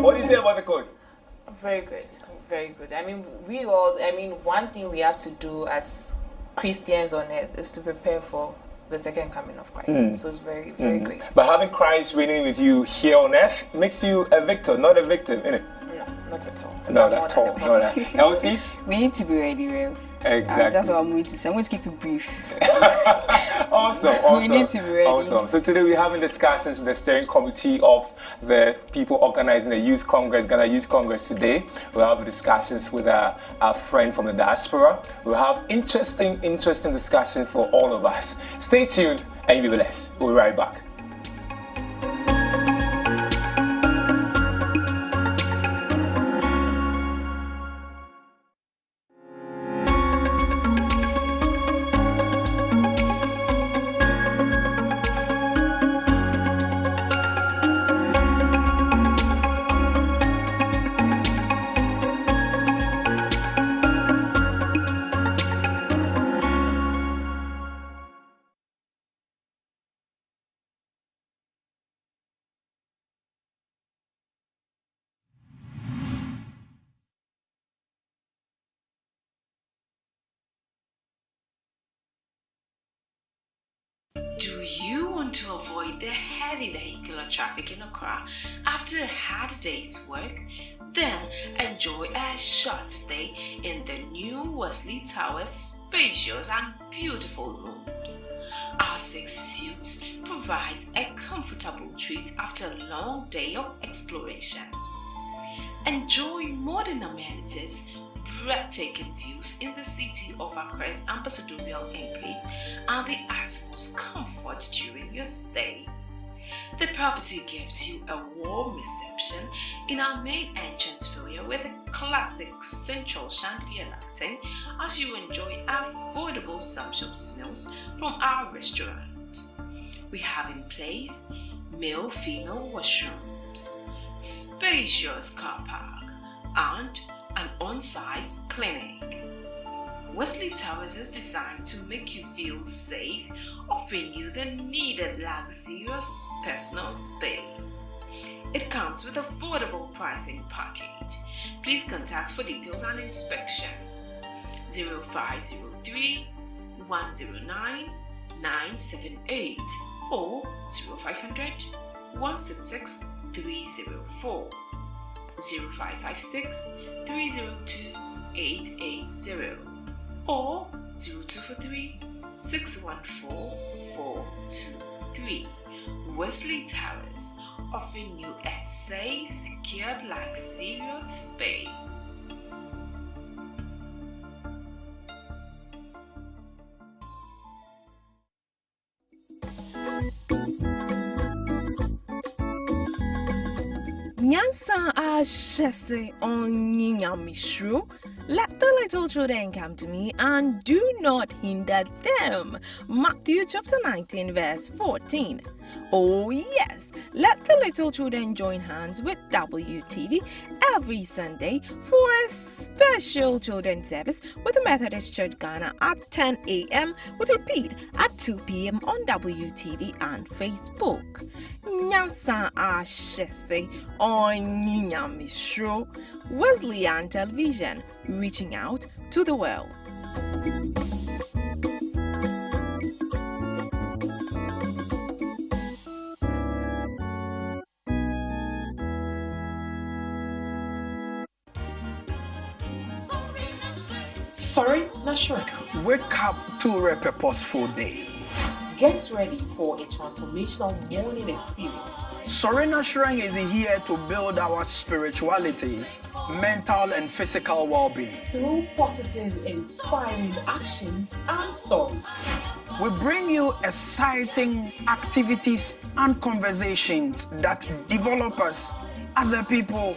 What do you say about the quote? Very good. Very good. I mean, one thing we have to do as Christians on earth is to prepare for the second coming of Christ. So it's very, very great. But having Christ reigning with you here on earth makes you a victor, not a victim, innit? No, not at all. Not at all. Elsie? We need to be ready, Rev. Exactly. That's what I'm going to say. I'm going to keep it brief. Awesome. We need to be ready. Awesome. So today we're having discussions with the steering committee of the people organizing the Youth Congress, Ghana Youth Congress today. We'll have discussions with our friend from the diaspora. We'll have interesting discussions for all of us. Stay tuned and be blessed. We'll be right back. Do you want to avoid the heavy vehicular traffic in Accra after a hard day's work? Then enjoy a short stay in the new Wesley Towers spacious and beautiful rooms. Our 6 suites provides a comfortable treat after a long day of exploration. Enjoy modern amenities, breathtaking views in the city of Accra's ambassadorial enclave, and the utmost comfort during your stay. The property gives you a warm reception in our main entrance foyer with a classic central chandelier lighting as you enjoy affordable sumptuous meals from our restaurant. We have in place male-female washrooms, spacious car park, and an on-site clinic. Wesley Towers is designed to make you feel safe, offering you the needed luxurious personal space. It comes with affordable pricing package. Please contact for details and inspection 0503 109 978 or 0500 166 304. 0556 302 880 or 0243 614 423. Wesley Towers, offering you a safe, secured, luxurious space. Nyansa ashese onyinyamishu. Let the little children come to me and do not hinder them. Matthew chapter 19 verse 14. Oh yes, let the little children join hands with WTV every Sunday for a special children's service with the Methodist Church Ghana at 10 a.m. with repeat at 2 p.m. on WTV and Facebook. Nyasa ashese onyinyamishu. Wesleyan Television, reaching out to the world. Sorry, not sure. Wake up to a purposeful day. Get ready for a transformational morning experience. Serena Shrine is here to build our spirituality, mental and physical well-being. Through positive, inspiring actions and stories. We bring you exciting activities and conversations that develop us as a people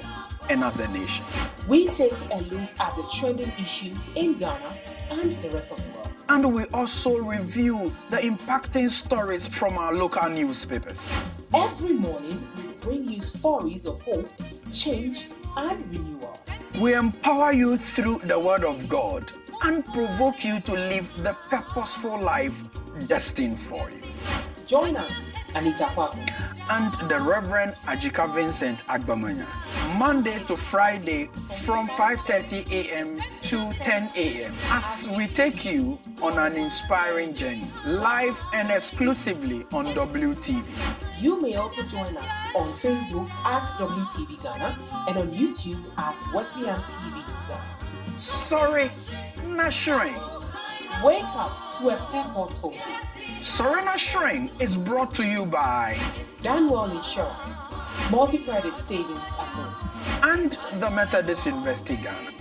and as a nation. We take a look at the trending issues in Ghana and the rest of the world. And we also review the impacting stories from our local newspapers. Every morning, we bring you stories of hope, change, and renewal. We empower you through the Word of God and provoke you to live the purposeful life destined for you. Join us, Anita Kwame, and the Reverend Ajika Vincent Agbamanya. Monday to Friday from 5:30 a.m. to 10 a.m. as we take you on an inspiring journey, live and exclusively on WTV. You may also join us on Facebook at WTV Ghana and on YouTube at Wesleyan TV Ghana. Sorry, not shrink. Wake up to a purposeful. Sorena Shrine is brought to you by Danwell Insurance, multi-credit savings account, and the Methodist University Ghana.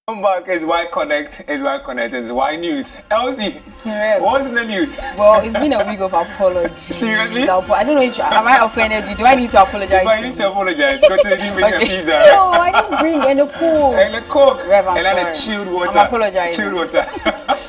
Come back, it's YConnect, it's Y News. Elsie, what's in the news? Well, it's been a week of apology. Seriously? I don't know if am I offended you? Do I need to apologize? But you need to apologize. Go to the bring a pizza. No, I didn't bring any Coke. And the Coke. Rev, I'm and then the sorry. chilled water. I'm apologizing. Chilled water.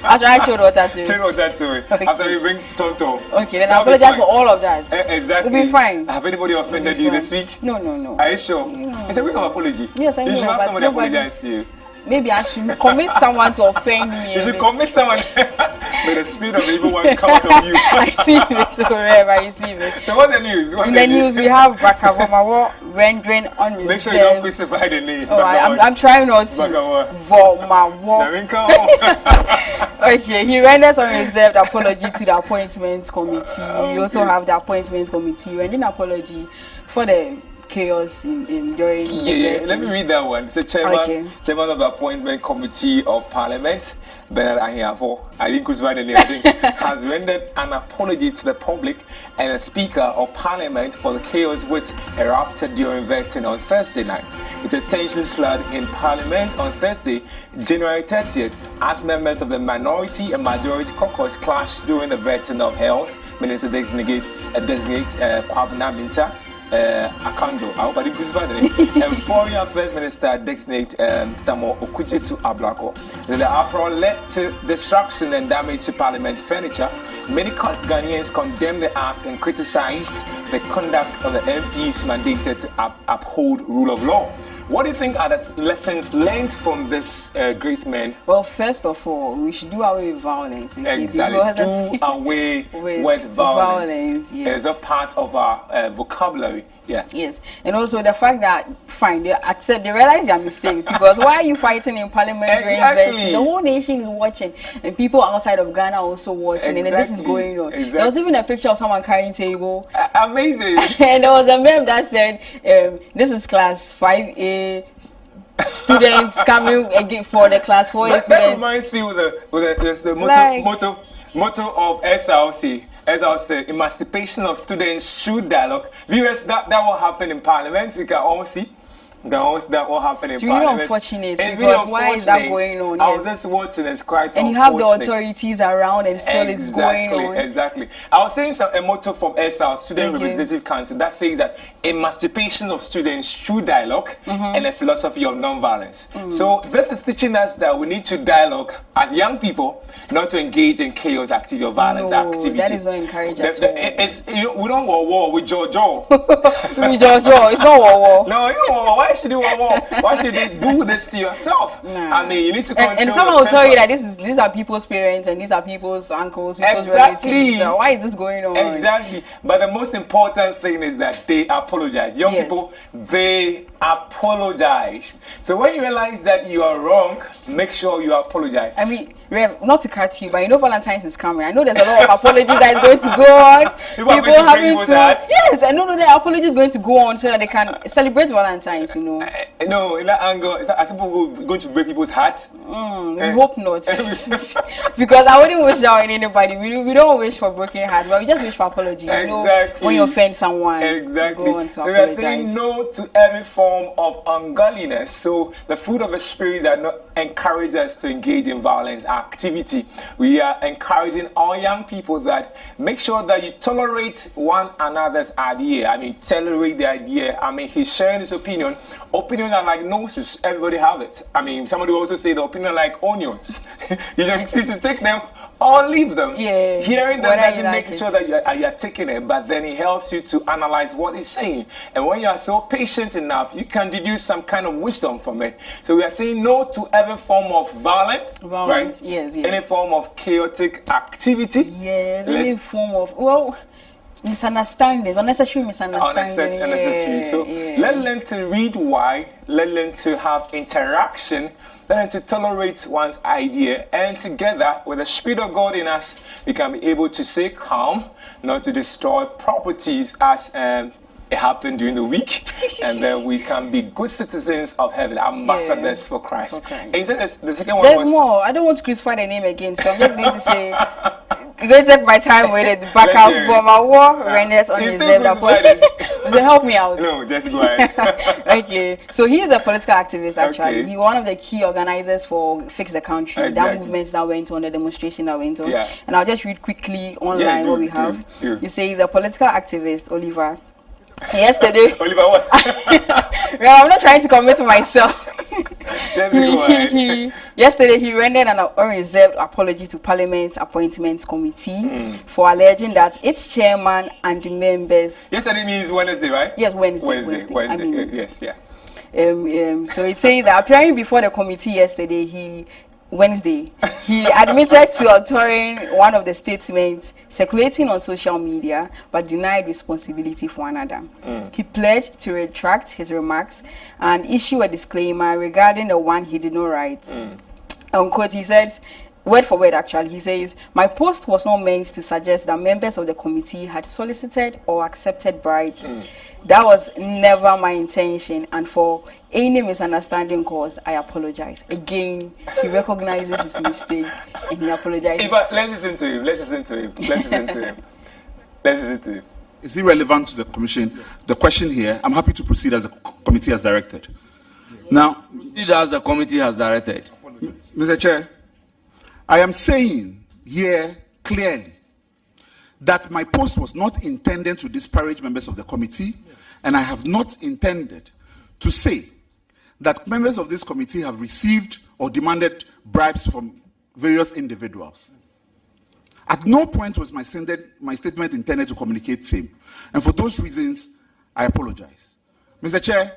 I'll try chilled water too. Chilled water too. Okay. After we bring Tonto. Okay, then I apologize for all of that. Exactly. We'll be fine. Have anybody offended you this week? No. Are you sure? It's a week of apology. Yes, I know. You should have but somebody nobody- apologize to you. Maybe I should commit someone to offend me. You should commit someone. May the spirit of the evil one come out of you. I receive it, Rev. I receive it. So what's the news? In the news, we have Bakavomawo rendering unreserved. Make sure you don't crucify the name. Oh, I'm trying not to. Vomawo. Okay, he renders unreserved apology to the appointment committee. We also have the appointment committee rendering apology for the chaos in during the let me read that one. It's the chairman of the appointment committee of parliament, Bernard Ahiafo, I didn't crucify the name, I think, has rendered an apology to the public and the Speaker of Parliament for the chaos which erupted during vetting on Thursday night. With the tensions flood in Parliament on Thursday, January 30th, as members of the minority and majority caucus clashed during the vetting of Health Minister designate Kwabena Binta Akando, I hope I didn't crucify the name, and Foreign Affairs Minister designate Samuel Okujetu Ablako. The uproar led to destruction and damage to Parliament furniture. Many Ghanaians condemned the act and criticized the conduct of the MPs mandated to uphold rule of law. What do you think are the lessons learned from this great man? Well, first of all, we should do away with violence. Exactly. Do away with violence. Yes. It's a part of our vocabulary. Yeah. Yes. And also the fact that, fine, they realize their mistake. Because why are you fighting in Parliament during vetting? The whole nation is watching. And people outside of Ghana are also watching. And then this is going on. There was even a picture of someone carrying table. Amazing. And there was a meme that said, this is class 5A. Students coming again for the class 4A students. That reminds me with the motto of SRC. As I said, emancipation of students through dialogue. Viewers, that will happen in Parliament. We can all see. That will happen in it's Parliament. Really unfortunate because why is that going on? I was just watching, it's quite and unfortunate. you have the authorities around and still it's going on. Exactly. I was saying a motto from SR, Student Representative Council, that says that emancipation of students through dialogue and a philosophy of non-violence. So this is teaching us that we need to dialogue as young people, not to engage in chaos activity or violence activity. That is not encouraged at all. We don't war with Jojo. With Jojo, it's not war. No, you don't war. Why should you war? Why should they do this to yourself? Nah. I mean, you need to control and someone will tell you that these are people's parents and these are people's uncles, people's relatives. So why is this going on? Exactly. But the most important thing is that they apologize. Young people, they apologize. So when you realize that you are wrong, make sure you apologize. I mean, Rev, not to cut you, but you know Valentine's is coming. I know there's a lot of apologies that is going to go on. People having to yes, I know that apology is going to go on so that they can celebrate Valentine's. you know. No, in that angle, are people going to break people's hearts? We hope not. Because I wouldn't wish that on anybody. We don't wish for broken hearts, but we just wish for apology. You know, when you offend someone, exactly. go on to We apologize. are saying no to every form of ungodliness. So the fruit of the spirit that not encourage us to engage in violence activity. We are encouraging all young people that make sure that you tolerate one another's idea. I mean, tolerate the idea. I mean, he's sharing his opinion. Opinions are like noses. Everybody have it. I mean, somebody also say the opinion are like onions. You just take them or leave them. Yeah. Hearing them doesn't make sure that you're taking it, but then it helps you to analyze what he's saying. And when you are so patient enough, you can deduce some kind of wisdom from it. So we are saying no to every form of violence, right? Yes. Any form of chaotic activity. Yes, any form of, misunderstandings, unnecessary misunderstandings. Unnecessary. So let's learn to read why, let's learn to have interaction, learn to tolerate one's idea, and together with the Spirit of God in us, we can be able to stay calm, not to destroy properties as it happened during the week, and then we can be good citizens of heaven, ambassadors for Christ. And you said the second one There's more. I don't want to crucify the name again, so I'm just going to say, I'm going to take my time with it. Back up for my war, renders on his zebra. So help me out. No, just go ahead. Okay, so he is a political activist actually. He's one of the key organizers for Fix the Country, that movement that went on, the demonstration that went on. And I'll just read quickly online what we have. You say he's a political activist, Oliver. Yesterday, Oliver, what? I'm not trying to commit to myself. Yesterday, he rendered an unreserved apology to Parliament Appointments Committee for alleging that its chairman and the members. Yesterday means Wednesday, right? Yes, Wednesday. I mean, yes, yeah. So it says that appearing before the committee yesterday, he admitted to authoring one of the statements circulating on social media, but denied responsibility for another. He pledged to retract his remarks and issue a disclaimer regarding the one he did not write. Unquote, he says, word for word actually, he says, "My post was not meant to suggest that members of the committee had solicited or accepted bribes. That was never my intention, and for any misunderstanding caused, I apologize." Again, he recognizes his mistake and he apologizes. Let's listen to him. Is it relevant to the commission? The question here, I'm happy to proceed as the committee has directed. Now, proceed as the committee has directed. Mr. Chair, I am saying here clearly that my post was not intended to disparage members of the committee, and I have not intended to say that members of this committee have received or demanded bribes from various individuals. At no point was my statement intended to communicate same, and for those reasons, I apologize. Mr. Chair,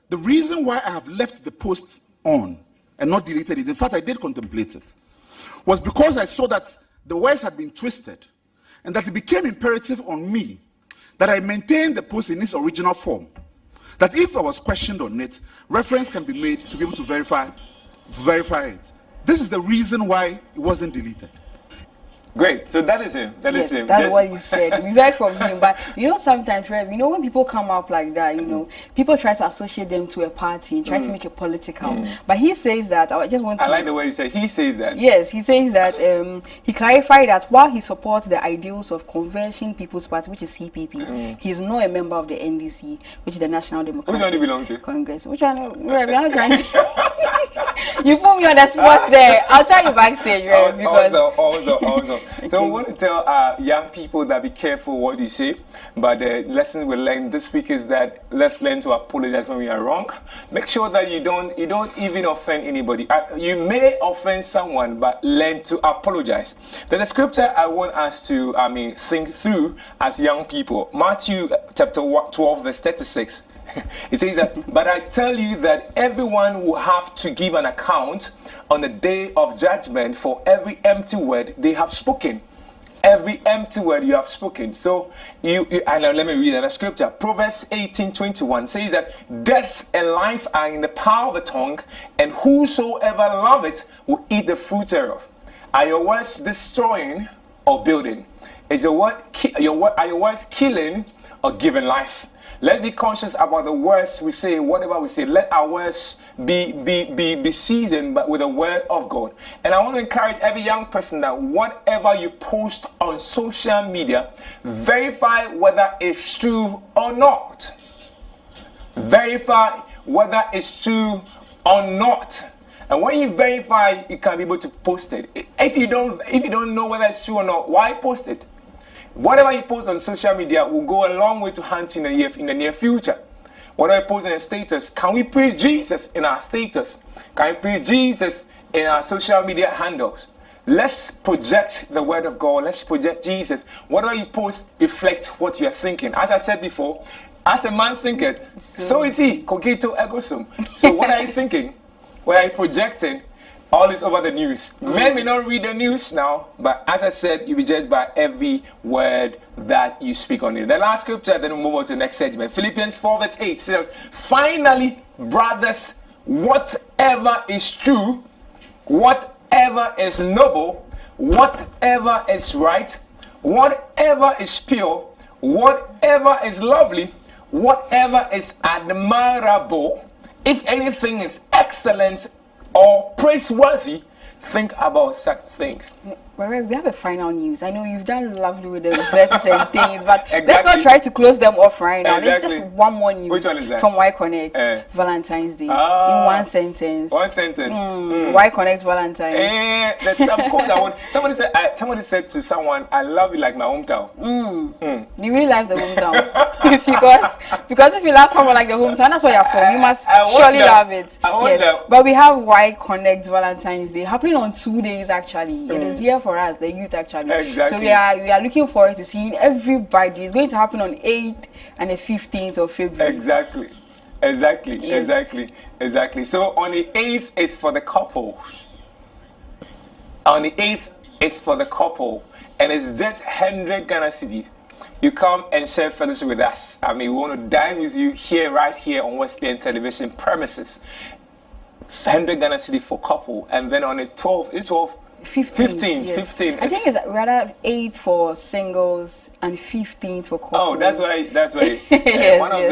the reason why I have left the post on and not deleted it, in fact, I did contemplate it, was because I saw that the words had been twisted, and that it became imperative on me that I maintain the post in its original form. That if I was questioned on it, reference can be made to be able to verify it. This is the reason why it wasn't deleted. Great. So that is him. That's what he said. We heard from him. But sometimes, Rev, when people come up like that, people try to associate them to a party and try to make it political. But he says that, I like the way he said, he says that. Yes, he says that, he clarified that while he supports the ideals of Convention People's Party, which is CPP, he is not a member of the NDC, which is the National Democratic Which one do you belong to? Congress. Which one? Rev, you're not trying to... You put me on the spot there. I'll tell you backstage, Rev, because... Also. So we want to tell young people that be careful what you say, but the lesson we learned this week is that let's learn to apologize when we are wrong. Make sure that you don't even offend anybody. You may offend someone, but learn to apologize. There's a scripture I want us to think through as young people. Matthew chapter 12 verse 36. It says that, "But I tell you that everyone will have to give an account on the day of judgment for every empty word they have spoken." Every empty word you have spoken. So let me read that scripture. Proverbs 18:21 says that death and life are in the power of the tongue, and whosoever love it will eat the fruit thereof. Are your words destroying or building? Are your words killing or giving life? Let's be conscious about the words we say, whatever we say. Let our words be seasoned but with the word of God. And I want to encourage every young person that whatever you post on social media, verify whether it's true or not. Verify whether it's true or not. And when you verify, you can be able to post it. If you don't know whether it's true or not, why post it? Whatever you post on social media will go a long way to hunt in the near future. Whatever you post on your status, can we preach Jesus in our status? Can we preach Jesus in our social media handles? Let's project the word of God. Let's project Jesus. Whatever you post reflect what you are thinking. As I said before, as a man thinketh, so is he. Cogito ergo sum. So what are you thinking? What are you projecting? All is over the news. Men may not read the news now, but as I said, you'll be judged by every word that you speak on it. The last scripture, then we'll move on to the next segment. Philippians 4 verse 8 says, finally, brothers, whatever is true, whatever is noble, whatever is right, whatever is pure, whatever is lovely, whatever is admirable, if anything is excellent or praiseworthy, think about such things. We have a final news. I know you've done lovely with the verses and things, but let's not try to close them off right now. There's just one more news. Which one is that? From YConnect, Valentine's Day. In one sentence. One sentence. YConnect Valentine's. There's some quote I want. Somebody said to someone, I love you like my hometown. You really like the hometown. because if you love someone like the hometown, that's where you're from. You must surely love it. Yes. But we have YConnect Valentine's Day happening on 2 days actually. It is here for us, the youth actually. Exactly. So we are looking forward to seeing everybody. It's going to happen on 8th and the 15th of February. Exactly. So on the 8th is for the couples. On the 8th is for the couple, and it's just 100 Ghana cedis. You come and share fellowship with us. I mean, we want to dine with you right here on Wesleyan Television premises. 100 Ghana cedis for couple, and then on the 12th, it's 15th. I think it's rather 8 for singles and 15th for couples. Oh, that's why. Yes, one of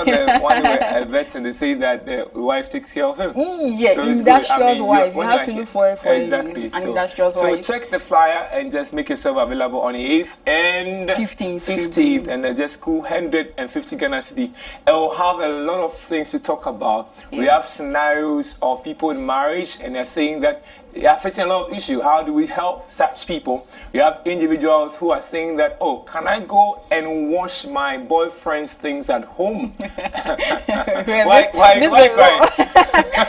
the vets, and they say that the wife takes care of him. Yeah, so industrious wife. You have to look for it for exactly. an industrious wife. So check the flyer and just make yourself available on the 8th and 15th, and then just cool 150 Ghana cedi. And we'll have a lot of things to talk about. Yeah. We have scenarios of people in marriage, and they're saying that they are facing a lot of issues. How do we help such people? We have individuals who are saying that, oh, can I go and wash my boyfriend's things at home? Why crying?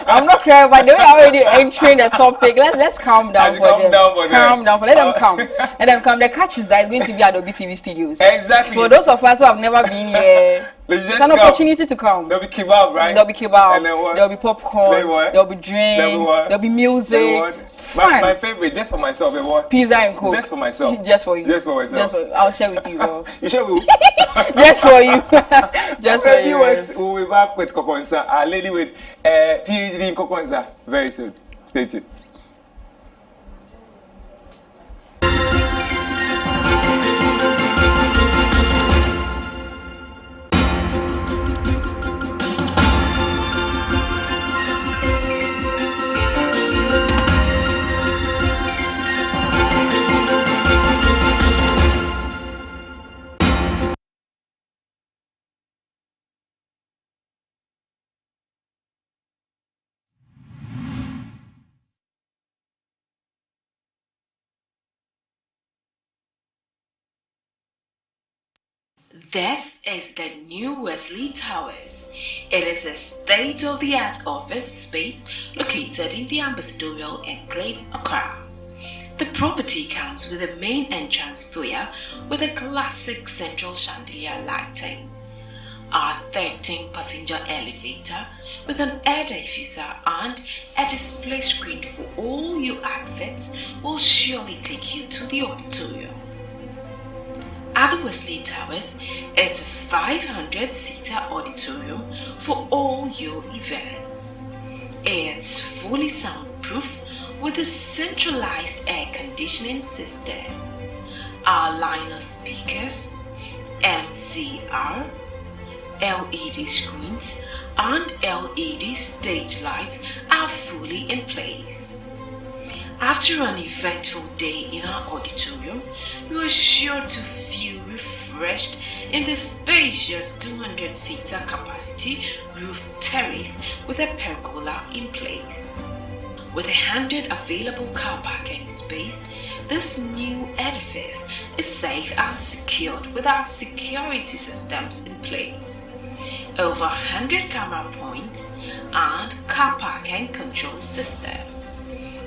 I'm not crying, but they were already entering the topic. Let's calm down for them. Calm down. Let them come. Let them come. The catch is that it's going to be at Adobe TV Studios. Exactly. For those of us who have never been here, it's an opportunity to come. There'll be kebab, right? There'll be kebab. And then what? There'll be popcorn. There'll be drinks. There'll be music. My favorite, just for myself, pizza and coke. Just for myself. Just for you. Just for myself. I'll share with you, bro. You share with Just for you. Just for you. We'll be back with Kokonsa, our lady with PhD in Kokonsa, very soon. Stay tuned. This is the new Wesley Towers. It is a state-of-the-art office space located in the Ambassadorial Enclave, Accra. The property comes with a main entrance foyer with a classic central chandelier lighting. Our 13-passenger elevator with an air diffuser and a display screen for all your outfits will surely take you to the auditorium. At the Wesley Towers is a 500-seater auditorium for all your events. It's fully soundproof with a centralized air conditioning system. Our line of speakers, MCR, LED screens, and LED stage lights are fully in place. After an eventful day in our auditorium, you are sure to feel refreshed in the spacious 200-seater capacity roof terrace with a pergola in place. With 100 available car parking space, this new edifice is safe and secured with our security systems in place. Over 100 camera points and car parking control system.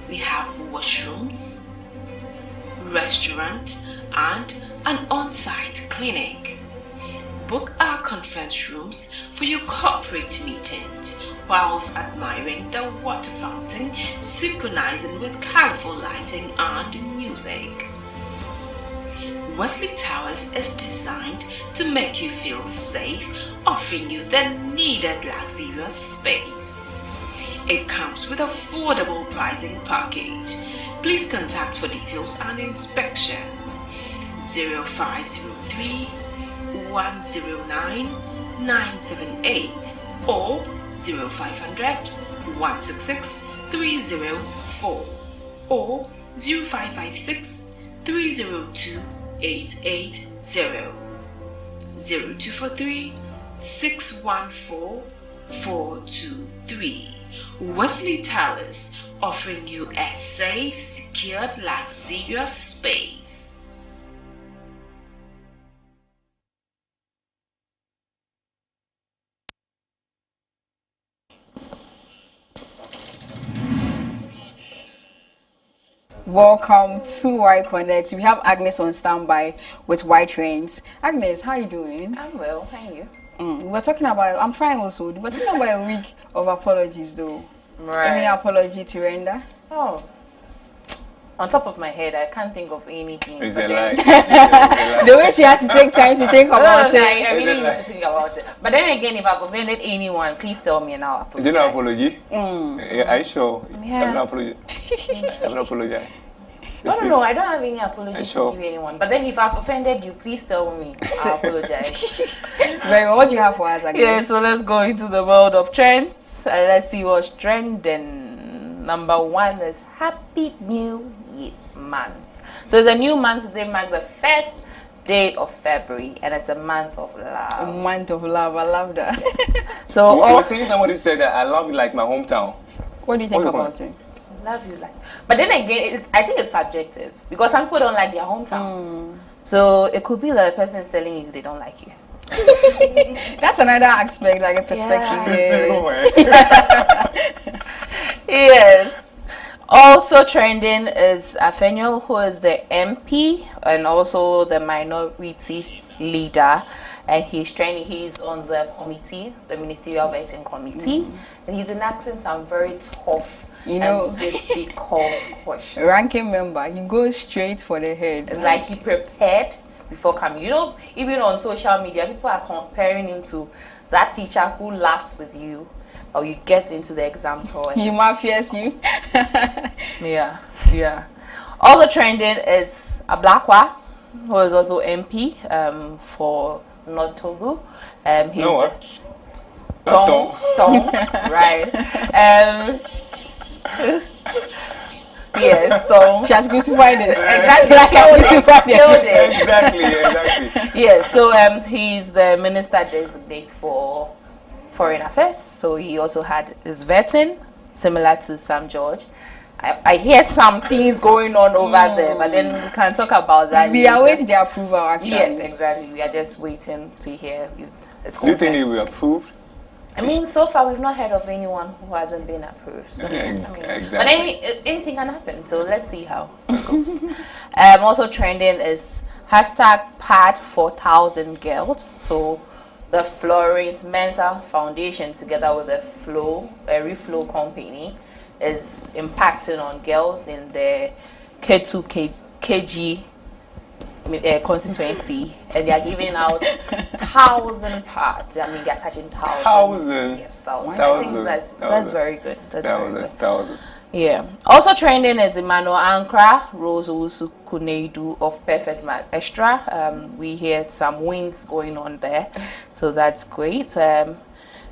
We have washrooms, restaurant, and an on-site clinic. Book our conference rooms for your corporate meetings whilst admiring the water fountain synchronizing with colorful lighting and music. Wesley Towers is designed to make you feel safe, offering you the needed luxurious space. It comes with affordable pricing package. Please contact for details and inspection. 0503 109 978 or 0500 166 304 or 0556 302 880 0243 614 423. Wesley Towers, offering you a safe, secured, luxurious space. Welcome to YConnect. We have Agnes on standby with Y Trains. Agnes, how are you doing? I'm well, how are you? We're talking about, I'm fine also. We're talking about a week of apologies though. Right. Any apology to render? Oh, on top of my head, I can't think of anything. Is it like the way she had to take time to think about it. I really need to think about it. But then again, if I've offended anyone, please tell me and I'll apologize. Do you know apology? Are you sure? Yeah. I'm not apologize. I'm not apologize. No, I don't have any apologies to give anyone. But then if I've offended you, please tell me. I'll apologize. Very well. What do you have for us, Agnes? Yeah, so let's go into the world of trends. Let's see what's trending. Number one is Happy New Year month. So it's a new month. Today marks the first day of February, and it's a month of love. A month of love. I love that. Yes. So you were saying somebody said that I love you like my hometown. What do you think about it? Love you like, but then again, I think it's subjective because some people don't like their hometowns. So it could be that the person is telling you they don't like you. That's another aspect, like a perspective. Yeah. Yes. Also trending is Afenyo, who is the MP and also the minority leader, and he's training. He's on the committee, the Ministerial Vetting Committee, and he's been asking some very tough, and difficult questions. Ranking member, he goes straight for the head. It's like he prepared before coming. You know, even on social media, people are comparing him to that teacher who laughs with you, or you get into the exams hall. He mafias you. Yeah. Also trending is Ablakwa, who is also MP for North Togo. He's Tong, right. Yes, Tong. She has crucified it. Exactly. Yes, so he's the minister designate for Foreign Affairs. So he also had his vetting, similar to Sam George. I hear some things going on over there, but then we can talk about that. We are waiting their approval, actually. Yes, exactly. We are just waiting to hear if it's confirmed. Do you think they will approve? I mean, so far we've not heard of anyone who hasn't been approved. So, exactly. But anything can happen. So let's see how it goes. Also trending is #pad 4000 girls. So the Florence Mensa Foundation, together with the Reflow company, is impacting on girls in the K2 KG constituency, and they are giving out 1,000 pads. I mean, they're touching 1,000. 1,000. Yes, 1,000. I think that's very good. That's very good. Yeah. Also trending is Emmanuel Ankra, Rose Owusu Kunedu of Perfect Math Extra. We heard some wins going on there, so that's great.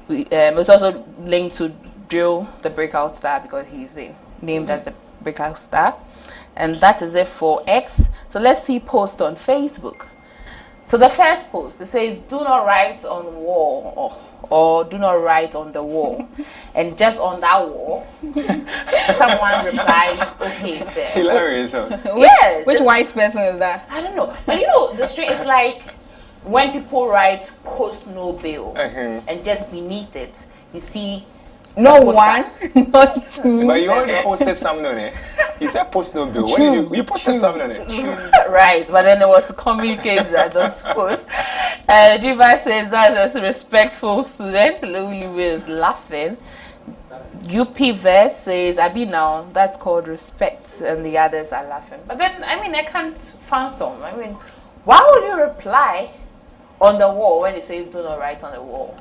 It's also linked to Drill, the breakout star, because he's been named as the breakout star. And that is it for X. So let's see post on Facebook. So the first post, it says, do not write on wall or do not write on the wall. And just on that wall, someone replies, okay, sir. Hilarious. Yes. Which wise person is that? I don't know. But you know, the street is like when people write post no bail and just beneath it, you see no one, not two. But you already posted something on it. You said post no bill. What did you posted something on it? Right, but then there was communicate that don't post. Diva says that's a respectful student. Louis is laughing. UP Verse says, I be now, that's called respect, and the others are laughing. But then, I mean, I can't phantom. I mean, why would you reply on the wall when it says do not write on the wall?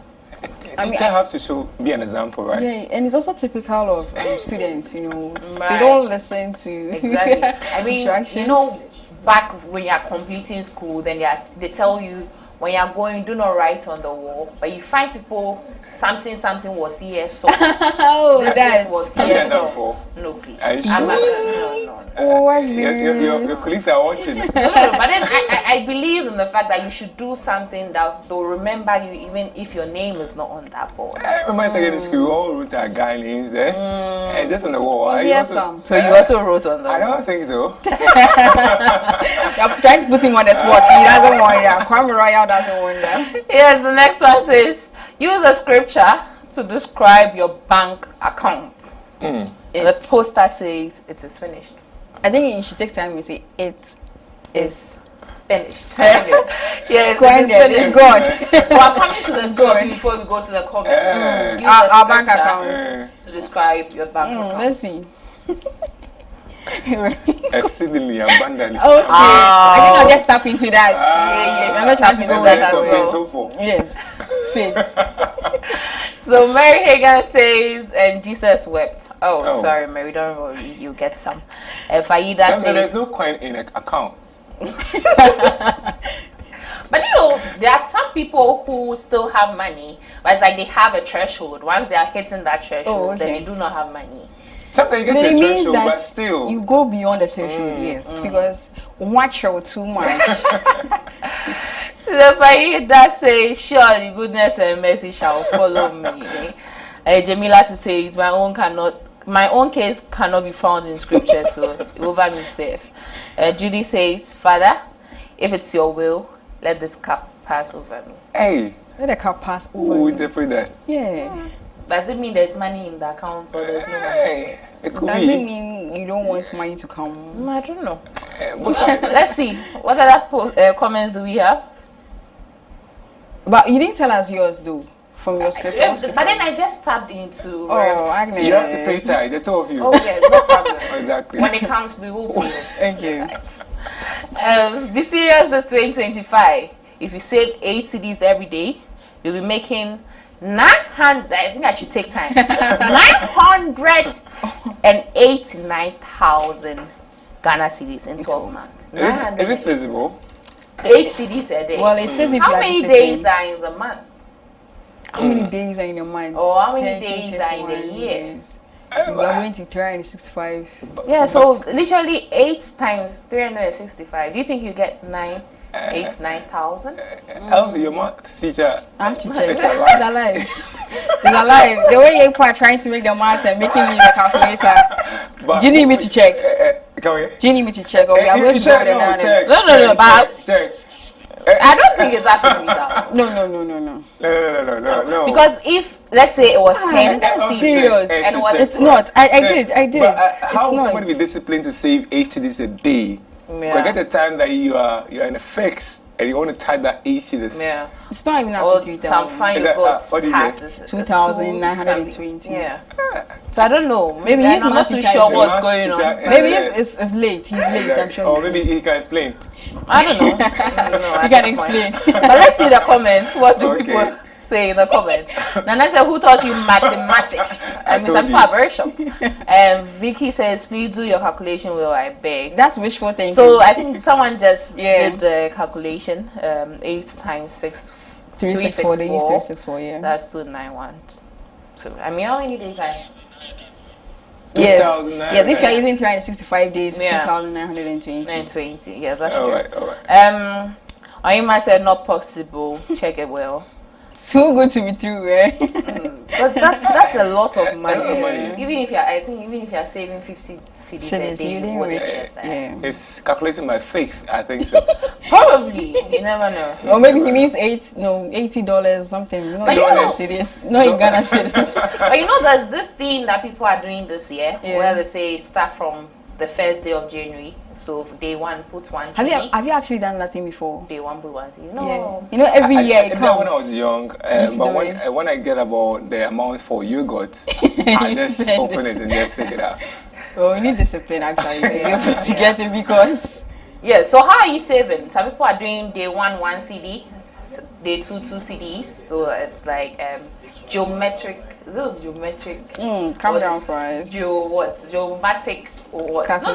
Teacher have to be an example, right? Yeah, and it's also typical of students, you know, they don't listen to exactly. I mean, you know, back when you're completing school, then they tell you when you're going, do not write on the wall. But you find people, something was here, so this was here, so no, please. Are you sure? No. Oh, your colleagues are watching. No, but then I believe in the fact that you should do something that they'll remember you even if your name is not on that board. I remember secondary school, we all wrote our guy names there, and just on the wall. So you also wrote on the wall? I don't think so. You're trying to put him on the spot. He doesn't want that. Kwame Royal doesn't want that. Yes, the next one says, use a scripture to describe your bank account. The poster says it is finished. I think you should take time and say it is finished. Yes, it's gone. So I'm coming to the scripture before we go to the comment. Use our bank account to describe your bank account. Let's see. Exceedingly abundantly. Okay. I think I'll just tap into that. I'm not trying to go that as well. So forth. Yes. So Mary Hagan says, and Jesus wept. Oh, sorry, Mary, don't worry, you get some. Faida says, there's no coin in an account. But you know, there are some people who still have money, but it's like they have a threshold. Once they are hitting that threshold, then they do not have money. Sometimes you get to a threshold, but still. You go beyond the threshold, yes. Because watch out too much. The Faida says, surely goodness and mercy shall follow me. Jamila to say, my own case cannot be found in scripture, so over me safe. Judy says, Father, if it's your will, let this cup pass over me. Hey. Let the cup pass over me. Who interpret that? Yeah. Does it mean there's money in the account or there's no money? Does it mean you don't want money to come? I don't know. Let's see. What other comments do we have? But you didn't tell us yours, though, from your scripture. But then I just tapped into. Agnes. You have to pay tithe, the two of you. Oh, yes, no problem. Exactly. When it comes, we will pay. Thank you. Be serious this 2025. If you save 8 CDs every day, you'll be making 900. I think I should take time. 989,000 Ghana cedis in 12 months. Is it feasible? 8 CDs a day. Well, it says if how many days are in the month? How many days are in a month? Or how many days are in a year? We are going to 365. Yeah, so literally 8 times 365. Do you think you get 9,000? Elsie, your math teacher. I have to check. It's alive. It's alive. The way you are trying to make the math and making me the calculator. But do you need me to check? Come here. Do you need me to check? Or we are going to check, no, but check. I don't think it's actually that. No. Because if, let's say it was 10 serious, and it was... It's not. I did. But how would somebody be disciplined to save 8 CDs a day? Yeah. Because at the time that you're in a fix and you want to tie that 8 CDs. Yeah. It's not even up to 3,000. Some fine goods 2,920. Yeah. So I don't know. Maybe he's not too sure what's going on. Maybe it's late. He's late. I'm sure. Or maybe he can explain. I don't know. He can explain. But let's see the comments. What do people say in the comments. Nana said, who taught you mathematics? I mean, some people are very shocked. And Vicky says, please do your calculation, will I beg? That's wishful thinking. So I think someone just did the calculation. 8 times 6, 364. They use 364, yeah. That's 291. So, I mean, how many days I... Yes, if you're using 365 days, 2,920. 920, yeah, that's true. All right. Oyima said, not possible. Check it well. Too good to be true, eh? Because that's a lot of money. Even if you're saving 50 cedis a day, you wouldn't get that. It's calculating my faith, I think so. Probably, you never know. Or maybe he means $80 or something. No, in Ghana cedis. No, in Ghana cedis. But you know, there's this thing that people are doing this year, where they say start from the first day of January. So day 1, put 1 CD. Have you actually done that thing before? Day 1, put 1 CD. No. You know, every year it comes. When I was young, but when I get about the amount for yogurt, I just open it and just take it out. Well, we need discipline actually to be able to get it because... Yeah, so how are you saving? Some people are doing day 1, 1 CD, day 2, 2 CDs. So it's like geometric. Is it geometric? Calm down, price. Geomatic or what? No.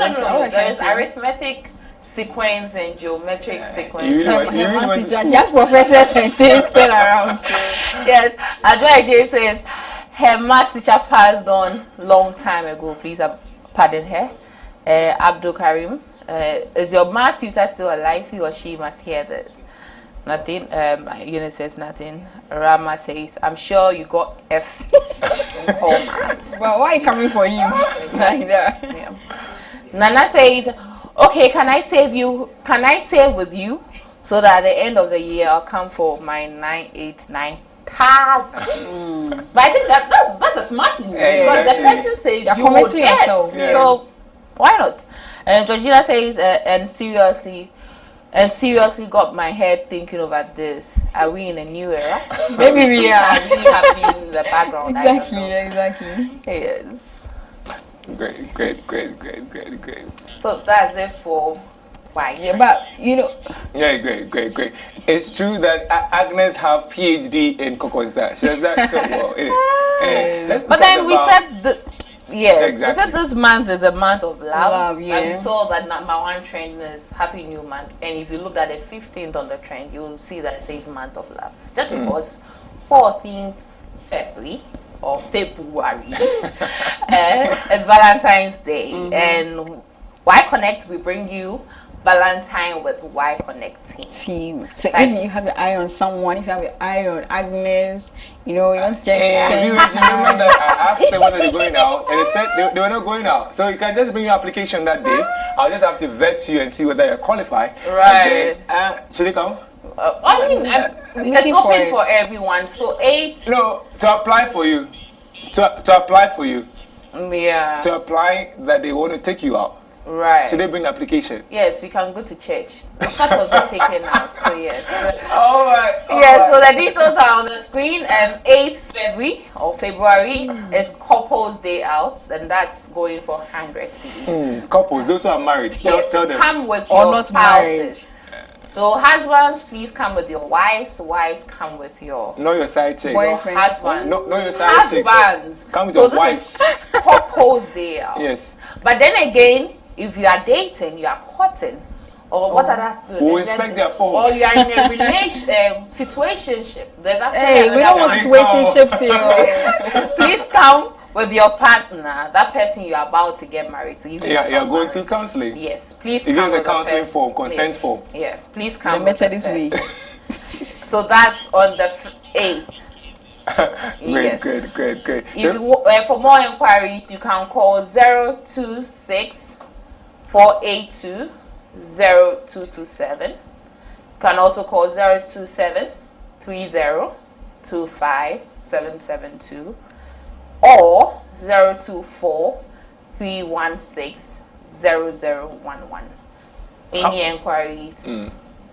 There is arithmetic sequence and geometric sequence. Just professors and things still around. So. Yes, Adjoa J says her maths teacher passed on long time ago. Please pardon her. Abdul Karim, is your maths tutor still alive? He or she must hear this. Nothing. Eunice says nothing. Rama says, I'm sure you got F in all maths. Well, why are you coming for him? Like that? Yeah. Nana says, okay, can I save with you so that at the end of the year I'll come for my 989,000? But I think that's a smart move because the person says you would get. So why not? And Georgina says, and seriously got my head thinking about this. Are we in a new era? Maybe we are really happening in the background. Exactly. Yes. Great. So that's it for why. Yeah, but you know. Yeah, great. It's true that Agnes have PhD in Kokonsa. She does that so well. But then we said yes, we said this month is a month of love. And we saw that #1 trend is Happy New Month. And if you look at the 15th on the trend, you'll see that it says month of love. Just because 14th February or February is Valentine's Day. And YConnect, we bring you Valentine with YConnect team. So if you have your eye on someone, if you have your eye on Agnes, you know, you want to just remember that I asked them whether they're going out, and they said they were not going out. So you can just bring your application that day. I'll just have to vet you and see whether you're qualified. Right. Should they come? I mean, it's open for everyone. So 8. No, to apply for you. To apply for you. Yeah. To apply that they want to take you out. Right. Should they bring the application? Yes, we can go to church. It's part of the taken out, so yes. All right. So the details are on the screen. 8th February or February is Couples Day Out, and that's going for 100 CD. Couples, those who are married, yes, tell them. Come with your spouses. So husbands, please come with your wives. Wives, come with your side chicks. Husbands. No, your side chicks. Husbands. Come with your wives. So this is Couples Day Out. Yes. But then again, if you are dating, you are courting, or what are that? We'll inspect their phones. Or you are in a situationship. There's actually we don't want situationships here. Please come with your partner, that person you are about to get married to. You're going through counseling. Yes, please come with the counseling form, consent form. Yeah, please come. The method is weak. So that's on the 8th. Great. If you for more inquiries, you can call 026 482 0227. You can also call 027 30 25 772 or 024 316 0011. Any inquiries?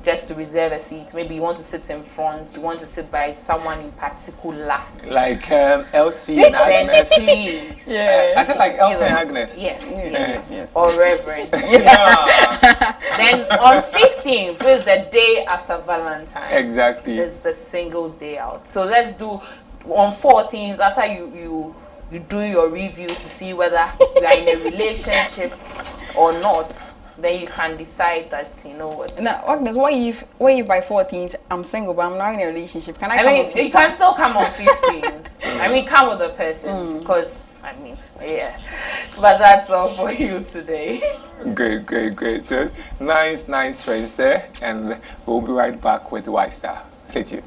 Just to reserve a seat. Maybe you want to sit in front, you want to sit by someone in particular. Like Elsie and Agnes. Please. I said like Elsie and Agnes. Yes. Or Reverend. Then On 15th is the day after Valentine. Exactly. It's the Singles Day out. So let's do on 14th after you do your review to see whether you are in a relationship or not. Then you can decide that, you know what. Now, Agnes, what if by 14th I'm single but I'm not in a relationship? Can I mean, you can still come on 15th. I mean, come with a person because I mean, yeah. But that's all for you today. Great. So, nice trends there, and we'll be right back with Y Star. Stay tuned.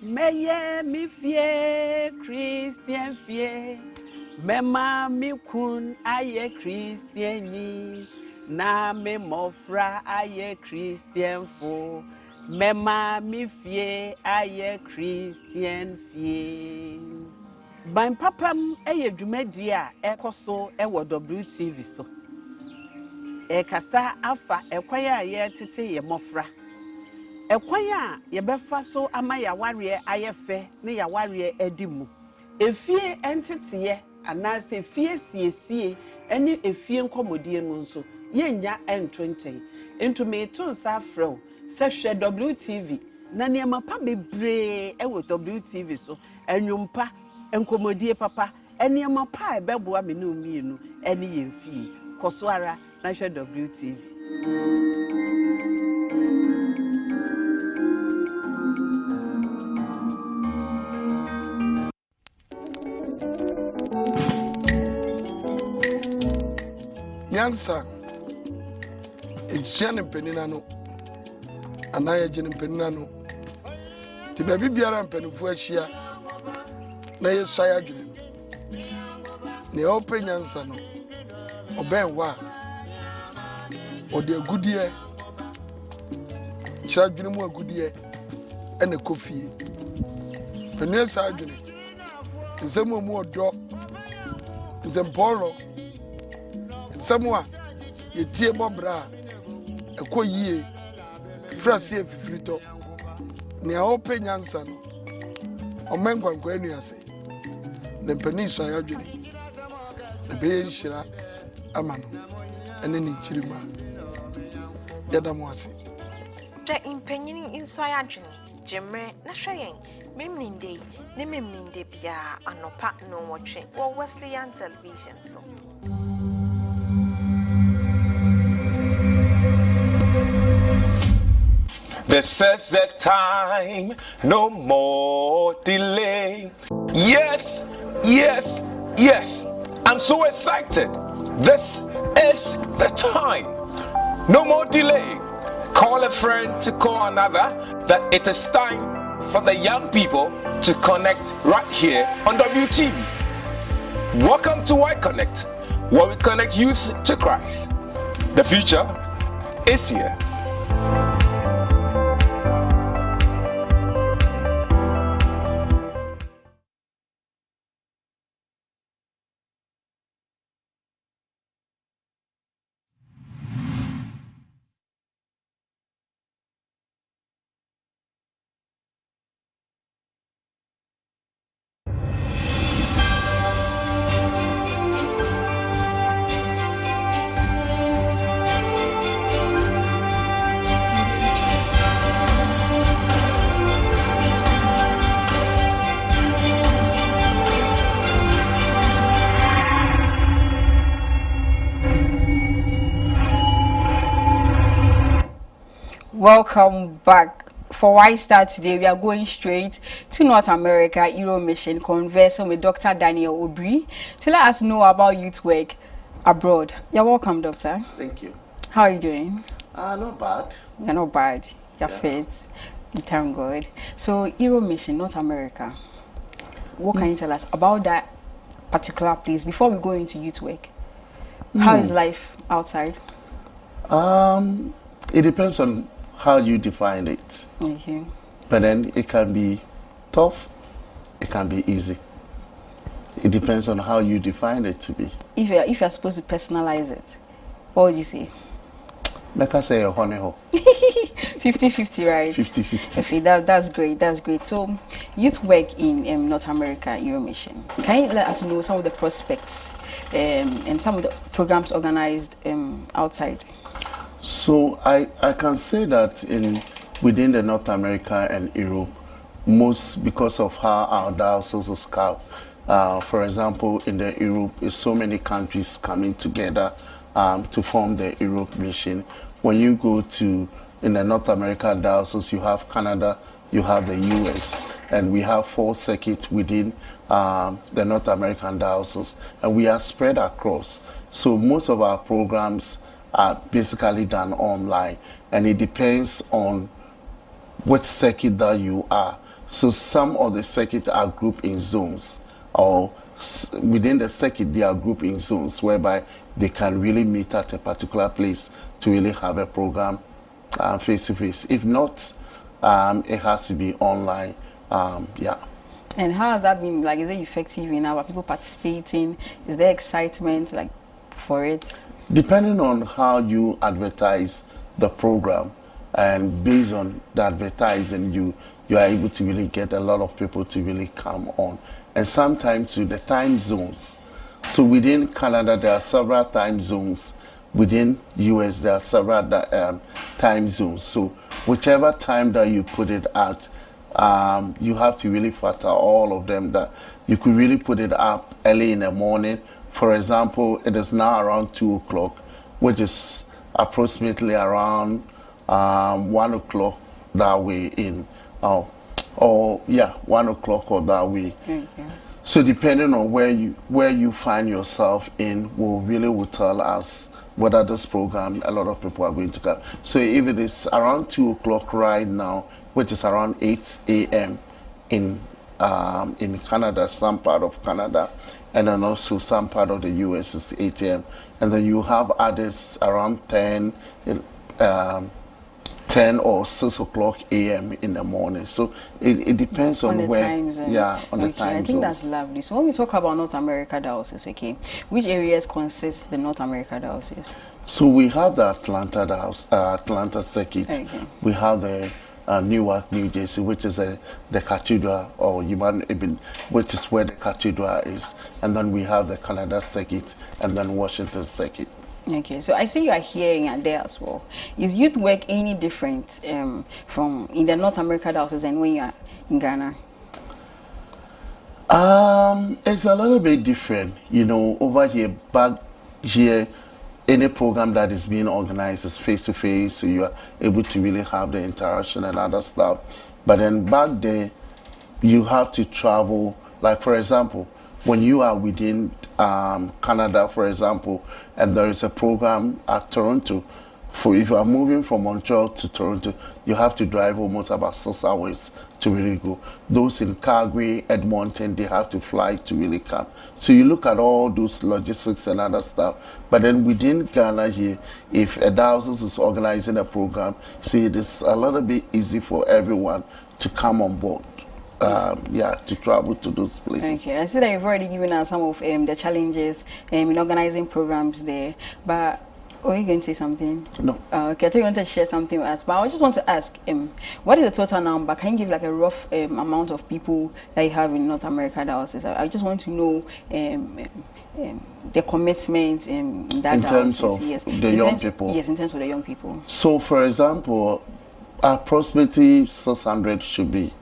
Meye mi fie Christian fie Mema mi kun aye Christiani Na me mofra aye Christian fo Mema mi fie aye Christian fie Ban papam eye dwumadi a ekoso ewo WTV so Ekasa afa ekwaya ye tete ye mofra Ekwaya yebefa so ama yaware ayefe ne yaware edimu efie entitiye anase efie siesie ene efie nkomodie no nso yenya ento nchen into me to sa frɛ se hwɛ WTV na ne mapa bebre ewo WTV so enwumpa nkomodie papa ene mapa ebeboa me no mienu ene yemfie koso ara na hwɛ WTV Nyansa etsiane penina no anaye gene penina no ti ba bibiara mpanifo ahia na yesua adwene no ne ope nyansa no oben wa ode agudie kira adwene mu agudie ene kofie penu esa adwene nsemu mu odo nzempolo Samwa yetie bobra ekoyie frase fifrito ne ope nyansa no omenkwankwa anu ase ne mpani so ayadwene ne be nhira amano ene ne nchirima yadamo ase da impanyini inso ayadwene jemre na hweyen memninde ne memninde bia anopa no wotwe wo Wesleyan television so This is the time, no more delay. Yes. I'm so excited. This is the time. No more delay. Call a friend to call another that it is time for the young people to connect right here on WTV. Welcome to YConnect, where we connect youth to Christ. The future is here. Welcome back. For Y Star today, we are going straight to North America, Euro Mission, conversing with Dr. Daniel Obri to let us know about youth work abroad. You're welcome, Doctor. Thank you. How are you doing? Not bad. You're not bad. You're fit. You thank God. So, Euro Mission, North America. What can you tell us about that particular place before we go into youth work? How is life outside? It depends on how you define it. Okay. But then it can be tough, it can be easy. It depends on how you define it to be. If you're supposed to personalize it, what would you say? Like I say, a honey hole. 50-50, right? 50-50. Okay, that's great. That's great. So, youth work in North America, Euro Mission. Can you let us know some of the prospects and some of the programs organized outside? So I can say that within the North America and Europe, most because of how our diocese is carved. For example, in the Europe, is so many countries coming together to form the Europe mission. When you go in the North America diocese, you have Canada, you have the US, and we have 4 circuits within the North American diocese, and we are spread across. So most of our programs are basically done online, and it depends on which circuit that you are. So some of the circuits are grouped in zones, or within the circuit they are grouped in zones whereby they can really meet at a particular place to really have a program face to face. If not, it has to be online. Yeah. And how has that been? Like, is it effective enough? Are people participating? Is there excitement like for it? Depending on how you advertise the program, and based on the advertising, you are able to really get a lot of people to really come on. And sometimes to the time zones. So within Canada, there are several time zones. Within US, there are several time zones. So whichever time that you put it at, you have to really factor all of them. That you could really put it up early in the morning. For example, it is now around 2 o'clock, which is approximately around 1 o'clock that way in, 1 o'clock or that way. Okay. So depending on where you find yourself in, will tell us whether this program, a lot of people are going to come. So if it is around 2 o'clock right now, which is around 8 a.m. in Canada, some part of Canada, and then also some part of the US is 8 a.m. And then you have others around 10 or 6 o'clock a.m. in the morning. So it depends on where. Time zones. Yeah, on the time I think zones. that's lovely. So when we talk about North America diocese, okay, which areas consist the North America diocese? So we have the Atlanta circuit. Okay. We have the Newark, New Jersey, which is the cathedral, or which is where the cathedral is. And then we have the Canada circuit, and then Washington circuit. Okay, so I see you are here and there as well. Is youth work any different from in the North America diocese and when you are in Ghana? It's a little bit different, over here. Back here, any program that is being organized is face to face, so you are able to really have the interaction and other stuff. But then back there, you have to travel. Like, for example, when you are within Canada, for example, and there is a program at Toronto, if you are moving from Montreal to Toronto, you have to drive almost about 6 hours to really go. Those in Calgary, Edmonton, they have to fly to really come. So you look at all those logistics and other stuff. But then within Ghana here, if a diocese is organizing a program, see, it is a little bit easy for everyone to come on board. To travel to those places. Okay, I see that you've already given us some of the challenges in organizing programs there, but are you going to say something? No. Okay, I thought you wanted to share something with us, but I just want to ask, what is the total number? Can you give like a rough amount of people that you have in North America diocese? I just want to know the commitment in that in terms diocese. of the young people. Yes, in terms of the young people. So, for example, approximately 600 should be.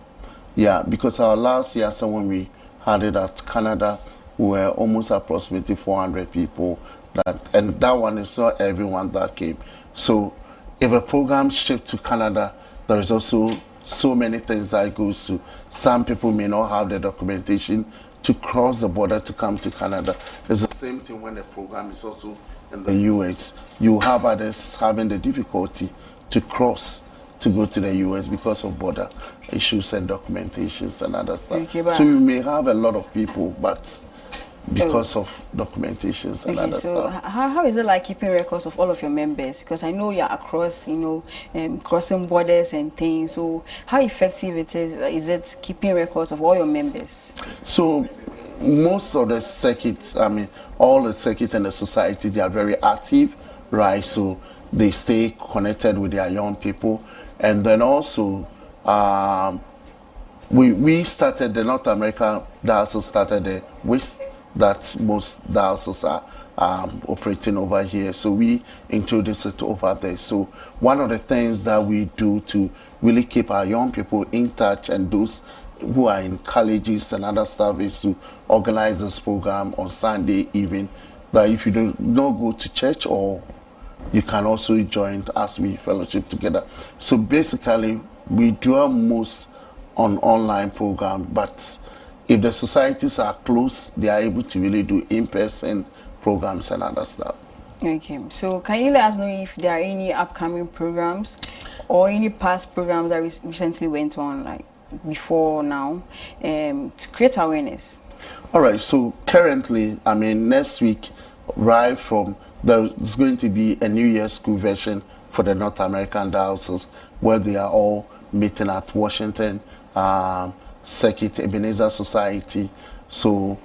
Yeah, because our last year, so when we had it at Canada, we were almost approximately 400 people. And that one is not everyone that came. So if a program shipped to Canada, there is also so many things that goes to. Some people may not have the documentation to cross the border to come to Canada. It's the same thing when the program is also in the US. You have others having the difficulty to cross to go to the US because of border issues and documentations and other stuff. Okay, so you may have a lot of people, but because of documentations and other stuff. How is it like keeping records of all of your members? Because I know you're across, crossing borders and things. So how effective is it keeping records of all your members? So most of the circuits, all the circuits in the society, they are very active, right? So they stay connected with their young people. And then also, we started, the North America diocese started the WIS, that most dioceses are operating over here. So we introduced it over there. So one of the things that we do to really keep our young people in touch and those who are in colleges and other stuff is to organize this program on Sunday evening, that if you do not go to church, or you can also join as we fellowship together. So basically, we do most on online program, but if the societies are close, they are able to really do in-person programs and other stuff. Okay, so can you let us know if there are any upcoming programs or any past programs that recently went on, like before now, to create awareness? All right, so currently, next week, right from there's going to be a New Year's school version for the North American diocese, where they are all meeting at Washington Circuit Ebenezer Society. So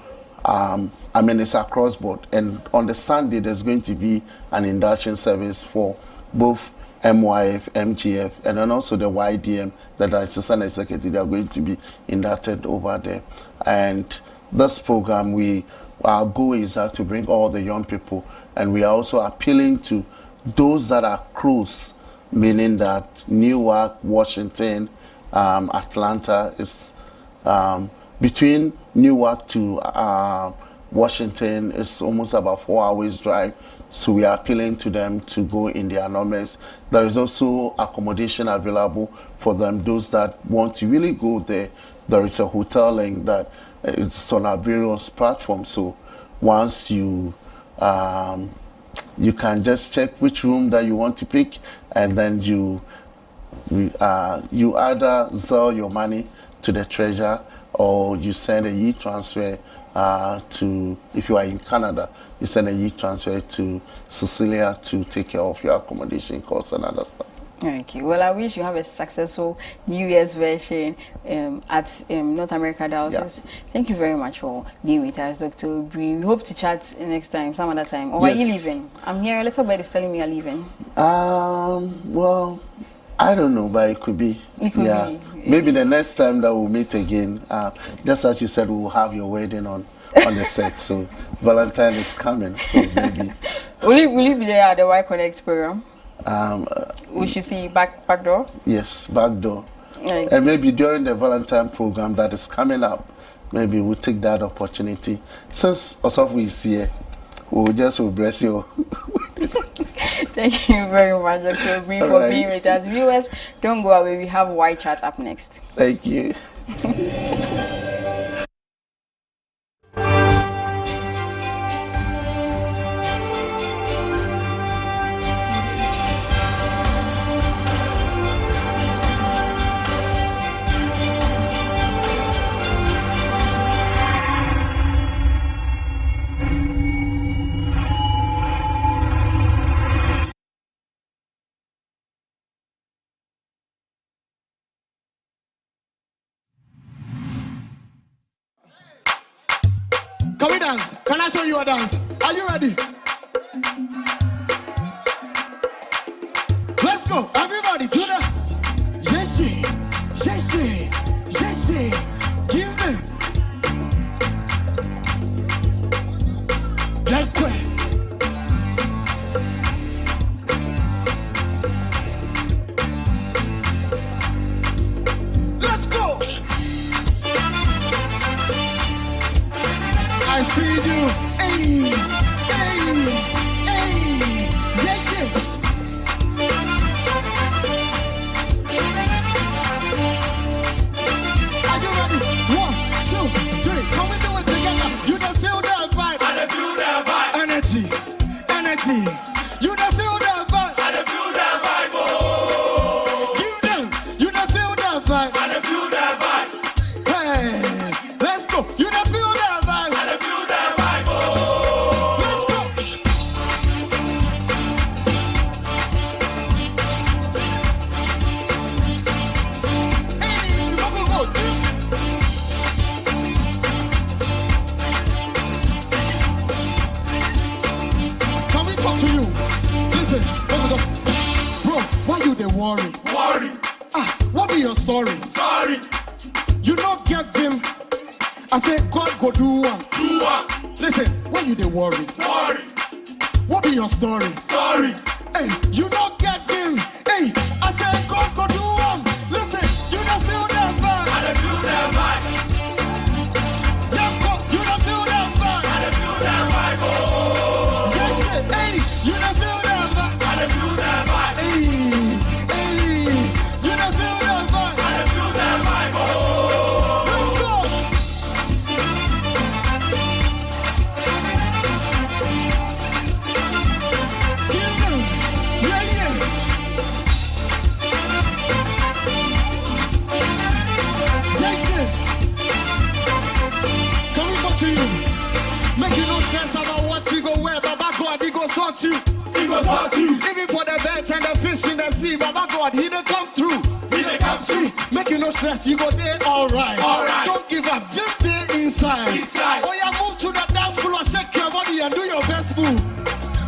it's across board, and on the Sunday there's going to be an induction service for both MYF, MGF, and then also the YDM, the Diocesan Executive. They are going to be inducted over there. And this program, our goal is to bring all the young people, and we are also appealing to those that are close, meaning that Newark, Washington, Atlanta is between Newark to Washington is almost about 4 hours drive. So we are appealing to them to go in their numbers. There is also accommodation available for them, those that want to really go there. There is a hotel link that it's on our various platform. So once you can just check which room that you want to pick, and then you either sell your money to the treasurer, or you send a e-transfer to, if you are in Canada, you send a e-transfer to Cecilia to take care of your accommodation costs and other stuff. Okay, well, I wish you have a successful New Year's version at North America Diocese. Yeah. Thank you very much for being with us, Dr. 𝗟𝗓𝗓. We hope to chat next time, some other time. Or yes. Are you leaving? I'm here, a little bit is telling me you're leaving. Well, I don't know, but it could be. It could be. Maybe the next time that we'll meet again, just as you said, we'll have your wedding on the set. So Valentine is coming, so maybe. Will you be there at the YConnect program? We should see back door? Yes, back door. Right. And maybe during the Valentine program that is coming up, maybe we'll take that opportunity. Since Osofu is here, we'll bless you. Thank you very much, Dr. 𝗟𝗓𝗓, for being with us. Viewers, don't go away. We have Y Chat up next. Thank you. Can we dance? Can I show you a dance? Are you ready? Let's go, everybody, to the Jesse, give me. Like quick. Let's go. I see you, hey, yes, Are you ready? they worry? Worry. Ah, what be your story? Sorry. You don't give him. I say God go do one. Do one. Listen, why you they worry? Worry. What be your story? Story. Hey, you don't get him. Hey, I say God go do one. Listen, you don't feel that bad. I don't feel that bad. Yeah, you don't feel that bad. I don't feel that bad. Oh. Yes, hey, you don't feel that bad. I don't feel that bad. Hey, you don't feel that bad. I don't feel that bad. Oh. Let's go. Make you no stress about what you go wear, Baba God, he go sort you. He go sort you. Even for the birds and the fish in the sea, Baba God, he dey come through. He dey come through. Make you no stress, you go there alright. Alright. Don't give up, just there inside. Inside. Oh yeah, move to the dance floor, shake your body and do your best move.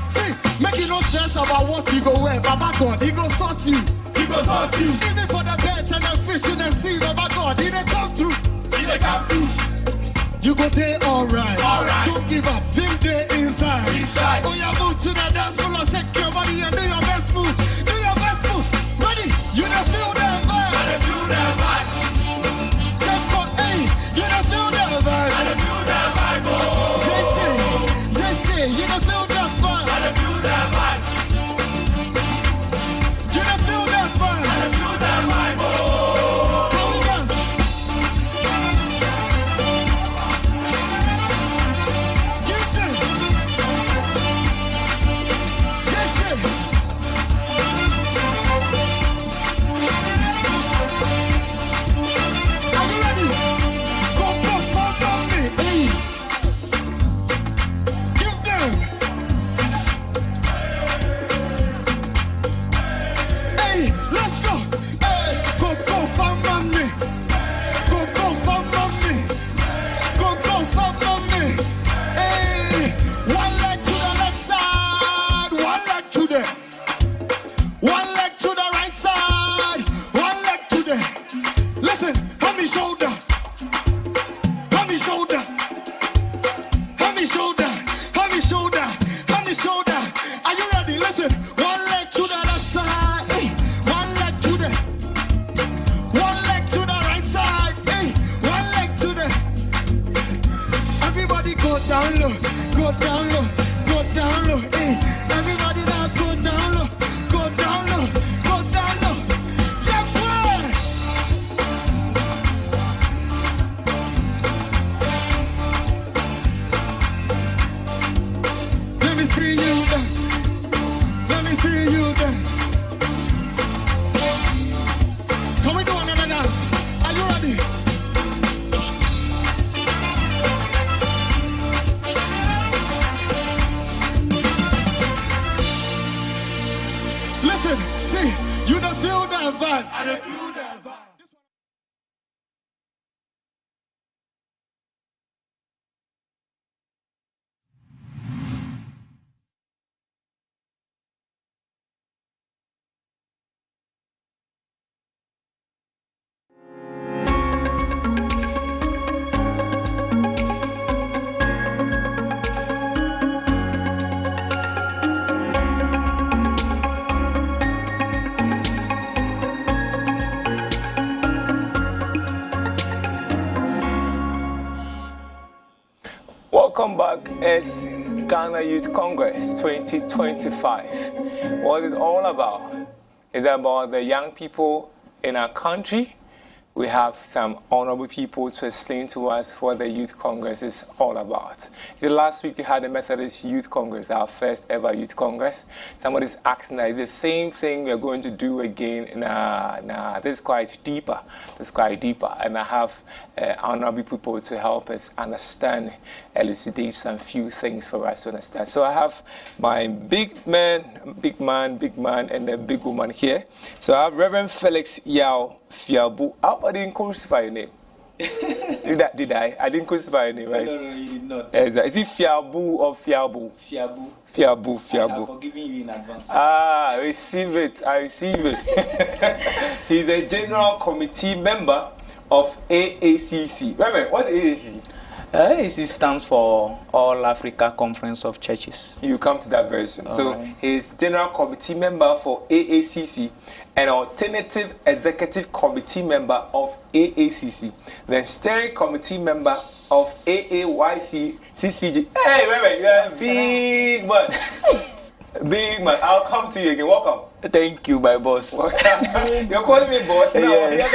See, make you no stress about what you go wear, Baba God, he go sort you. He go sort you. Even for the birds and the fish in the sea, Baba God, he dey come through. He dey come through. You go there alright. Alright. Don't give up. Think there inside. Inside. Oh, yeah, move to the dance floor, shake your body and do your best move. Do your best move. Ready? You don't feel that vibe. I don't feel that vibe. Just for hey, you don't feel that vibe. I don't feel that vibe. Oh. Just say, you don't feel that vibe. I don't feel that vibe. You don't feel that vibe. I don't feel that vibe. Oh. Can we dance? Welcome back. It's Ghana Youth Congress 2025. What is it all about? It's about the young people in our country. We have some honorable people to explain to us what the Youth Congress is all about. Last week we had the Methodist Youth Congress, our first ever Youth Congress. Somebody's asking that it's the same thing we're going to do again. Nah, this is quite deeper. And I have honorable people to help us understand, elucidate some few things for us to understand. So I have my big man, and the big woman here. So I have Reverend Felix Yao Fiabu. I didn't crucify your name. Did I? I didn't crucify any, right? No, you did not. Exactly. Is it Fiabu or Fiabu? Fiabu. Fiabu. I have forgiven you in advance. I receive it. He's a general committee member of AACC. Wait, what's AACC? AACC stands for All Africa Conference of Churches. You come to that very soon. So he's general committee member for AACC, an alternative executive committee member of AACC, then steering committee member of AAYCCG. Hey, wait, you're a big man. Big man. I'll come to you again. Welcome. Thank you, my boss. You're calling me boss now. Yeah.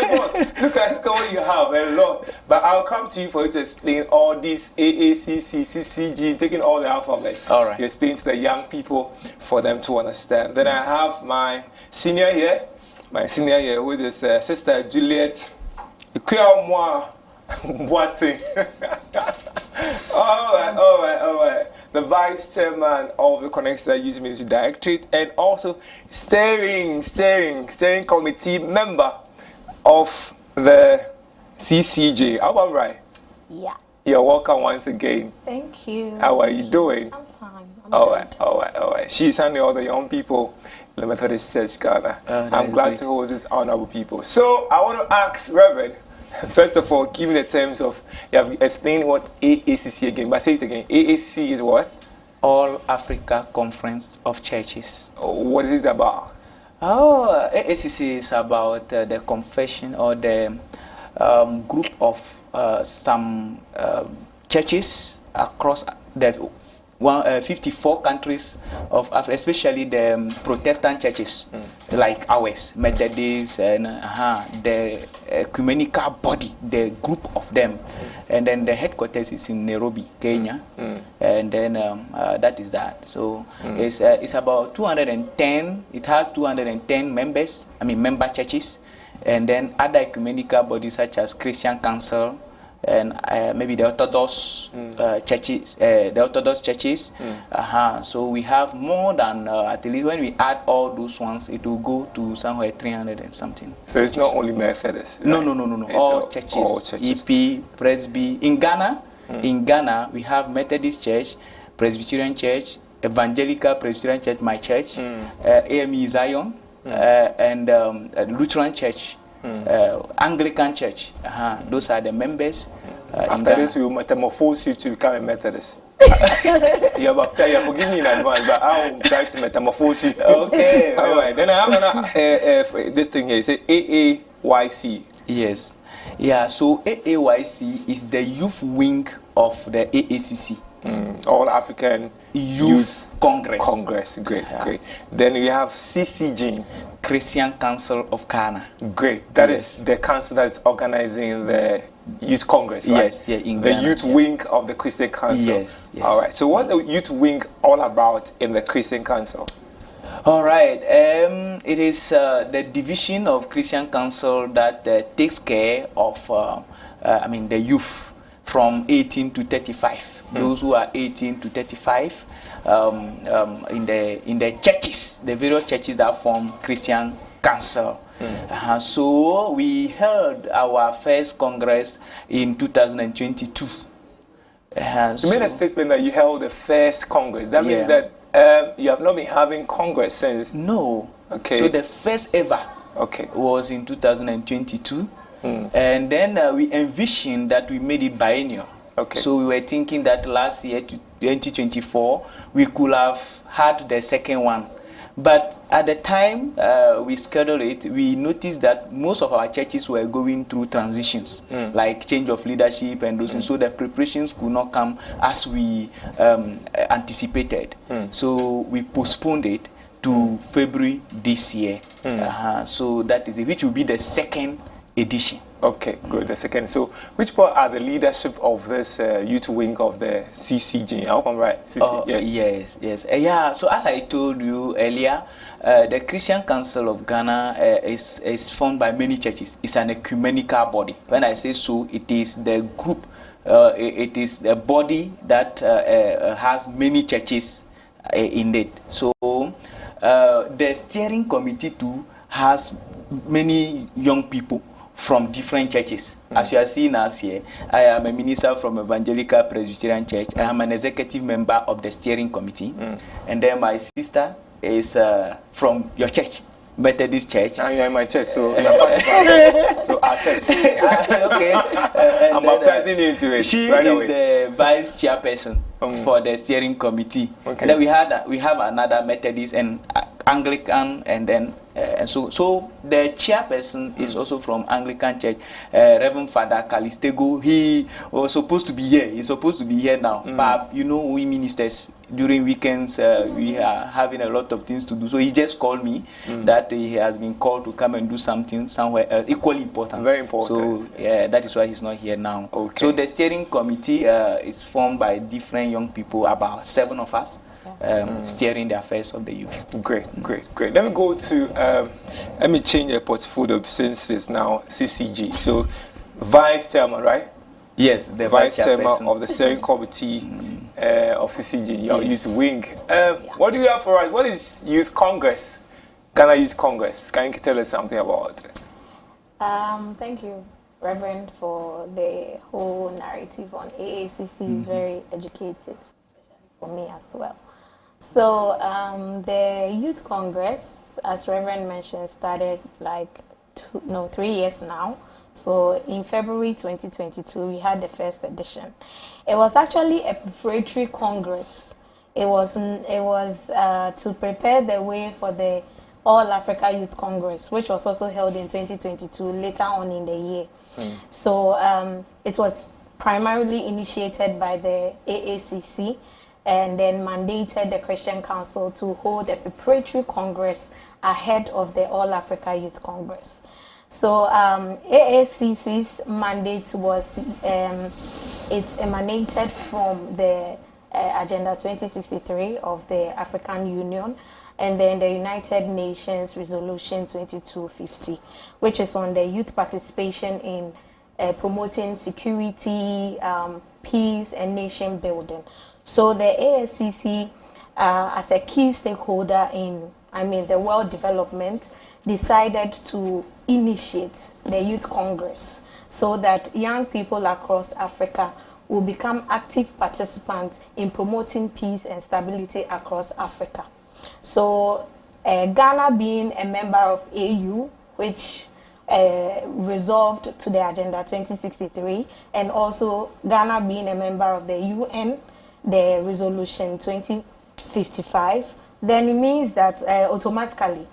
Look at what you have, a lot. But I'll come to you for you to explain all these AACC, CCG, taking all the alphabets. All right. You explain to the young people for them to understand. Then I have my senior here, who is Sister Juliet. All right. The vice chairman of the YConnect Youth Ministry Directorate, and also steering committee member of the CCJ. How about right? Yeah. You're welcome once again. Thank you. How are you doing? I'm fine. All right. She's handling all the young people in the Methodist Church, Ghana. I'm glad to hold these honorable people. So I want to ask Reverend, first of all, give me the terms of, you have explained what AACC again, but say it again. AACC is what? All Africa Conference of Churches. What is it about? AACC is about the confession or the group of some churches across the 54 countries of Africa, especially the Protestant churches like ours, Methodists, and the ecumenical body, the group of them. And then the headquarters is in Nairobi, Kenya. And then that is that. So it's about 210, it has 210 members, member churches. And then other ecumenical bodies such as Christian Council, and maybe the Orthodox churches, So we have more than at least when we add all those ones, it will go to somewhere 300 and something. So it's not only Methodists. No. All churches. EP, Presby. In Ghana, we have Methodist Church, Presbyterian Church, Evangelical Presbyterian Church, my church, AME Zion, and Lutheran Church. Anglican Church. Those are the members. After this, we will metamorphose you to become a Methodist. You're forgiving me in advance, but I will try to metamorphose you. Okay. All right. Then I have this thing here. It says AAYC. Yes. Yeah. So AAYC is the youth wing of the AACC. All African Youth Congress. Great. Then we have CCG, Christian Council of Ghana. Great. That is the council that is organizing the Youth Congress, right? Yes, in the Ghana, youth wing of the Christian Council. Yes. All right. So what the youth wing all about in the Christian Council? All right. It is the division of Christian Council that takes care of the youth from 18 to 35. Those who are 18 to 35 in the churches, the various churches that form Christian Council. So we held our first Congress in 2022. You made a statement that you held the first Congress. That means that you have not been having Congress since? No. Okay. So the first ever was in 2022. And then we envisioned that we made it biennial. So we were thinking that last year, 2024, we could have had the second one. But at the time we scheduled it, we noticed that most of our churches were going through transitions, like change of leadership and those things. So the preparations could not come as we anticipated. So we postponed it to February this year. So that is it, which will be the second edition. Okay, good. The second. So, which part are the leadership of this youth wing of the CCG? I hope I'm right. Yes. So, as I told you earlier, the Christian Council of Ghana is formed by many churches. It's an ecumenical body. When I say so, it is the group. It is the body that has many churches in it. So, the steering committee too has many young people from different churches. As you are seeing us here, I am a minister from Evangelical Presbyterian Church. I am an executive member of the steering committee. And then my sister is from your church, Methodist Church. Now you're in my church, so so our church. Okay. I'm baptizing you into it. She right is away. the vice chairperson for the steering committee. Okay. And then we have another Methodist and Anglican, and then so the chairperson is also from Anglican Church, Reverend Father Calistego. He was supposed to be here. He's supposed to be here now. But you know, we ministers during weekends we are having a lot of things to do. So he just called me that he has been called to come and do something somewhere else, equally important. Very important. So yeah, that is why he's not here now. Okay. So the steering committee is formed by different young people, about 7 of us. Steering the affairs of the youth. Great. Let me go to, let me change the portfolio since it's now CCG. So, Vice Chairman, right? Yes, the Vice Chairman of the Steering Committee of CCG, your youth wing. What do you have for us? What is Youth Congress? Ghana Youth Congress. Can you tell us something about it? Thank you, Reverend, for the whole narrative on AACC. Is very educative, especially for me as well. So the Youth Congress, as Reverend mentioned, started like 3 years now. So in February 2022, we had the first edition. It was actually a preparatory congress. It was to prepare the way for the All Africa Youth Congress, which was also held in 2022, later on in the year. So it was primarily initiated by the AACC, and then mandated the Christian Council to hold a preparatory congress ahead of the All Africa Youth Congress. So AACC's mandate was, it emanated from the Agenda 2063 of the African Union, and then the United Nations Resolution 2250, which is on the youth participation in promoting security, peace, and nation building. So the ASCC, as a key stakeholder in, the world development, decided to initiate the Youth Congress so that young people across Africa will become active participants in promoting peace and stability across Africa. So Ghana being a member of AU, which resolved to the Agenda 2063, and also Ghana being a member of the UN, the Resolution 2055, then it means that automatically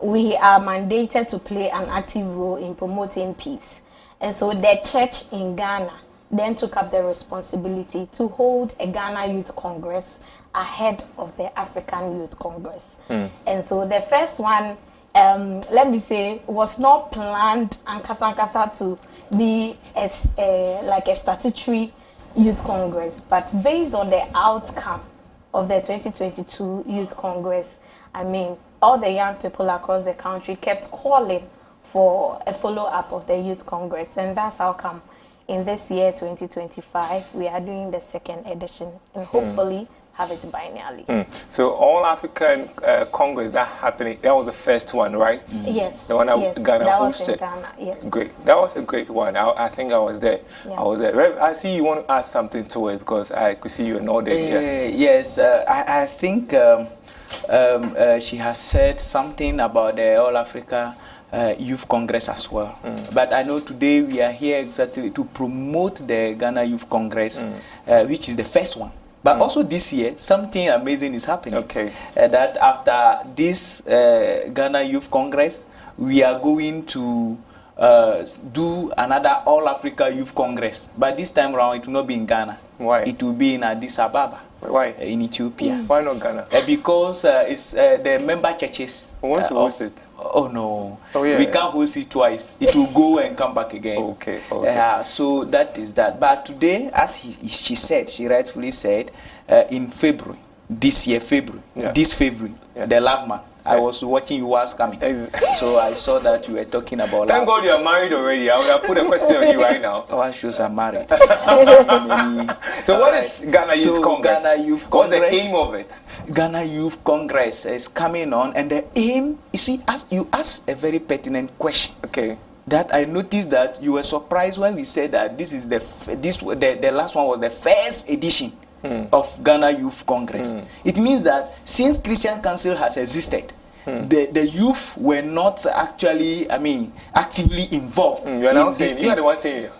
we are mandated to play an active role in promoting peace. And so the church in Ghana then took up the responsibility to hold a Ghana Youth Congress ahead of the African Youth Congress. And so the first one, let me say, was not planned and kasa to be like a statutory Youth Congress, but based on the outcome of the 2022 Youth Congress, all the young people across the country kept calling for a follow-up of the Youth Congress, and that's how come in this year 2025 we are doing the second edition, and hopefully have it biennially. So All African Congress that happened, that was the first one, right? Yes. The one that Ghana that hosted. was in Ghana. Yes. Great. That was a great one. I think I was there. Yeah. I was there. I see you want to add something to it because I could see you nodding. Yes, I think she has said something about the All Africa Youth Congress as well. But I know today we are here exactly to promote the Ghana Youth Congress, which is the first one. But also this year, something amazing is happening. Okay. That after this Ghana Youth Congress, we are going to do another All Africa Youth Congress. But this time around, it will not be in Ghana. Why? It will be in Addis Ababa. Why? In Ethiopia. Why not Ghana? Because it's the member churches. We want to host it. Oh no. Oh, yeah. We can't host it twice. It will go and come back again. Okay. So that is that. But today, as she said, she rightfully said, in February, this year, February, the love man. I was watching you was coming. So I saw that you were talking about Thank God you are married already. I would have put a question on you right now. Our shows are married. So what is Ghana Youth Congress? Ghana Youth What's the Congress, aim of it? Ghana Youth Congress is coming on, and the aim, you see, you ask a very pertinent question. Okay. that I noticed that you were surprised when we said that this is the last one was the first edition of Ghana Youth Congress. It means that since Christian Council has existed, the youth were not actually, actively involved. You are now saying, you are the one saying it.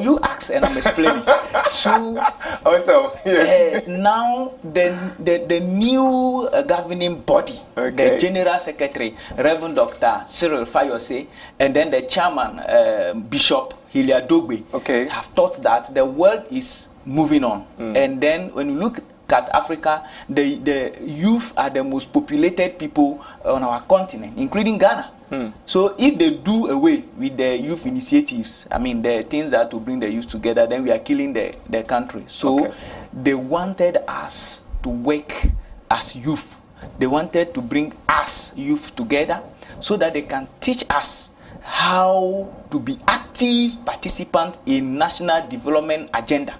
You ask and I'm explaining. So also, yes. Now the new governing body, the General Secretary, Reverend Dr. Cyril Fayose, and then the Chairman, Bishop Hilia Dogbe, have thought that the world is moving on. And then when you look at Africa, the youth are the most populated people on our continent, including Ghana. So if they do away with the youth initiatives, the things that to bring the youth together, then we are killing the country. So they wanted us to work as youth. They wanted to bring us youth together so that they can teach us how to be active participants in national development agenda.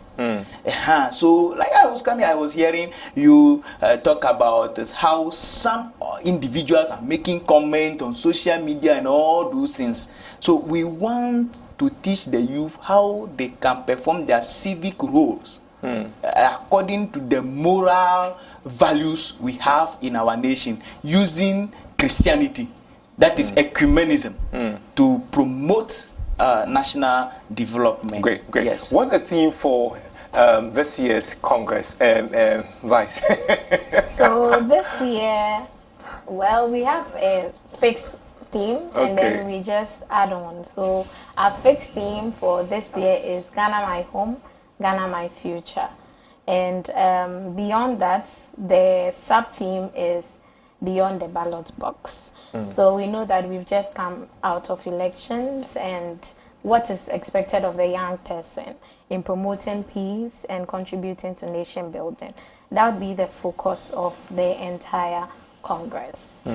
So like I was hearing you talk about how some individuals are making comment on social media and all those things. So we want to teach the youth how they can perform their civic roles according to the moral values we have in our nation, using Christianity, that is ecumenism, to promote national development. Great. Yes. What's the theme for this year's Congress, Vice? So this year, well, we have a fixed theme, and then we just add on. So our fixed theme for this year is Ghana My Home, Ghana My Future. And beyond that, the sub-theme is Beyond the Ballot Box. So we know that we've just come out of elections, and what is expected of the young person in promoting peace and contributing to nation building. That would be the focus of the entire Congress.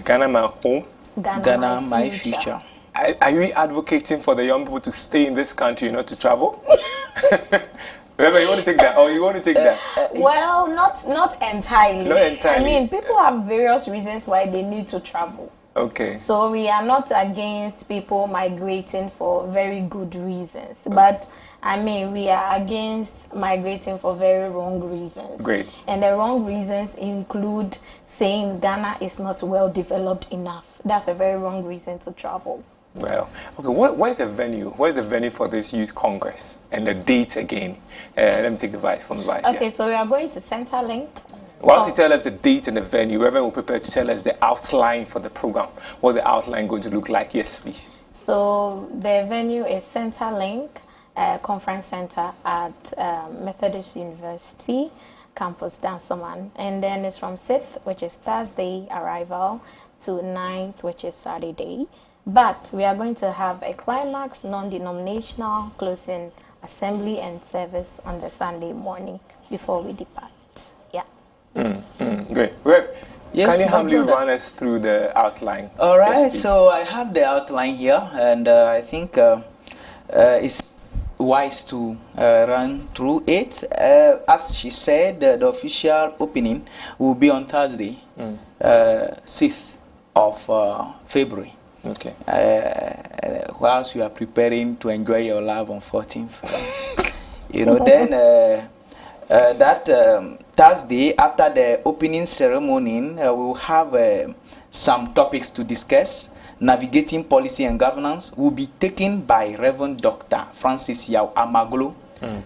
Ghana My Home, Ghana My Future. Are you advocating for the young people to stay in this country, not to travel? Remember, you want to take that, or you want to take that? Well, not entirely. Not entirely. People have various reasons why they need to travel. So we are not against people migrating for very good reasons, but we are against migrating for very wrong reasons. And the wrong reasons include saying Ghana is not well developed enough. That's a very wrong reason to travel. Well, where's the venue? Where's the venue for this Youth Congress? And the date again? Let me take the Vice from the Vice. So we are going to Centerlink. Once you tell us the date and the venue, Reverend will prepare to tell us the outline for the program. What's the outline going to look like? Yes, please. So the venue is Centerlink Conference Center at Methodist University Campus, Dansoman. And then it's from 6th, which is Thursday arrival, to 9th, which is Saturday. But we are going to have a climax non-denominational closing assembly and service on the Sunday morning before we depart. Great. Can you humbly run us through the outline? All right, so I have the outline here, and I think it's wise to run through it. As she said, the official opening will be on Thursday, 6th of February. Whilst you are preparing to enjoy your love on 14th, then that Thursday, after the opening ceremony, we will have some topics to discuss. Navigating policy and governance will be taken by Reverend Dr. Francis Yao Amaglo.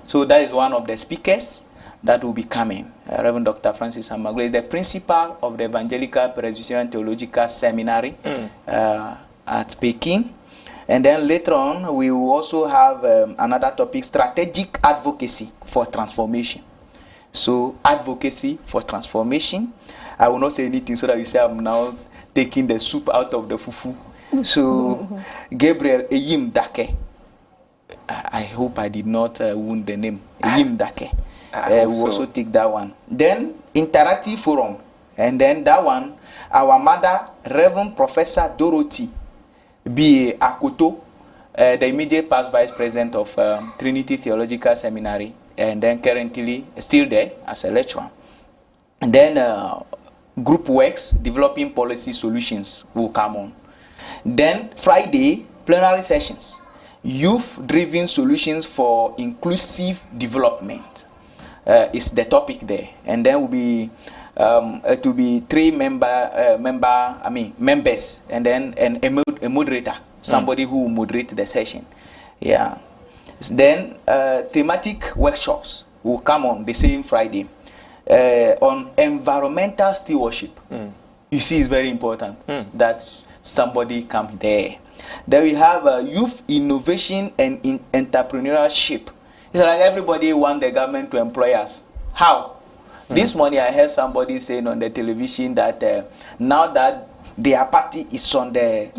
So that is one of the speakers that will be coming. Reverend Dr. Francis Amaglo is the principal of the Evangelical Presbyterian Theological Seminary at Peking. And then later on, we will also have another topic, strategic advocacy for transformation. So, advocacy for transformation. I will not say anything so that you say I'm now taking the soup out of the fufu. So, Gabriel 𝗟𝗓𝗘. I hope I did not wound the name. 𝗟𝗓𝗘. We will also take that one. Then, interactive forum. And then that one, our mother, Reverend Professor Dorothy B. Akoto, the immediate past vice president of Trinity Theological Seminary, and then currently still there as a lecturer. And then group works, developing policy solutions will come on. Then Friday, plenary sessions, youth-driven solutions for inclusive development is the topic there, and then will be it will be 3 members, and then a moderator, somebody who will moderate the session. Yeah. Then thematic workshops will come on the same Friday on environmental stewardship. You see, it's very important that somebody come there. Then we have youth innovation and entrepreneurship. It's like everybody want the government to employ us. How? This morning I heard somebody saying on the television that now that their party is on the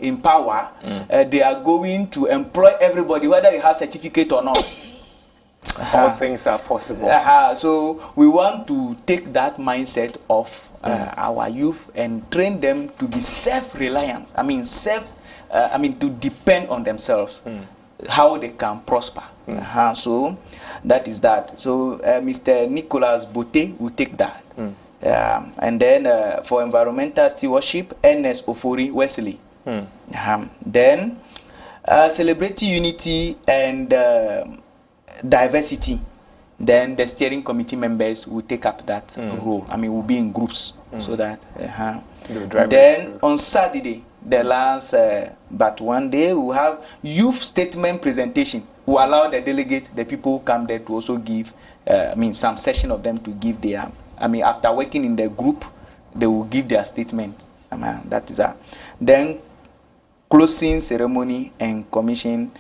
in power, they are going to employ everybody, whether you have certificate or not. All things are possible. So we want to take that mindset of our youth and train them to be self-reliant. To depend on themselves, how they can prosper. So that is that. So Mr. Nicholas Bote will take that. And then for environmental stewardship, Ernest Ofori Wesley. Then celebrity unity and diversity. Then the steering committee members will take up that role. We'll be in groups so that. Then on Saturday, the last but one day, we'll have youth statement presentation. We'll allow the delegate, the people who come there, to also give. Some session of them to give their. After working in the group, they will give their statement. That is that. Then closing ceremony and commissioning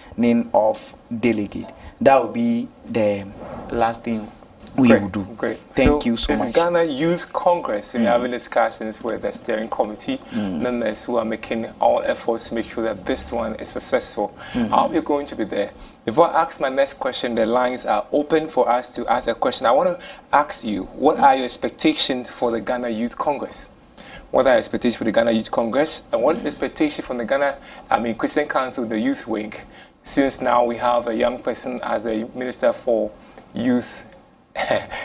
of delegate. That will be the last thing we will do. Great. Thank you so much. It's Ghana Youth Congress, and we're having discussions with the steering committee members who are making all efforts to make sure that this one is successful. I'll be going to be there. Before I ask my next question, the lines are open for us to ask a question. I want to ask you, what are your expectations for the Ghana Youth Congress? What are your expectations for the Ghana Youth Congress? And what is the expectation from the Ghana, Christian Council, the youth wing? Since now we have a young person as a minister for youth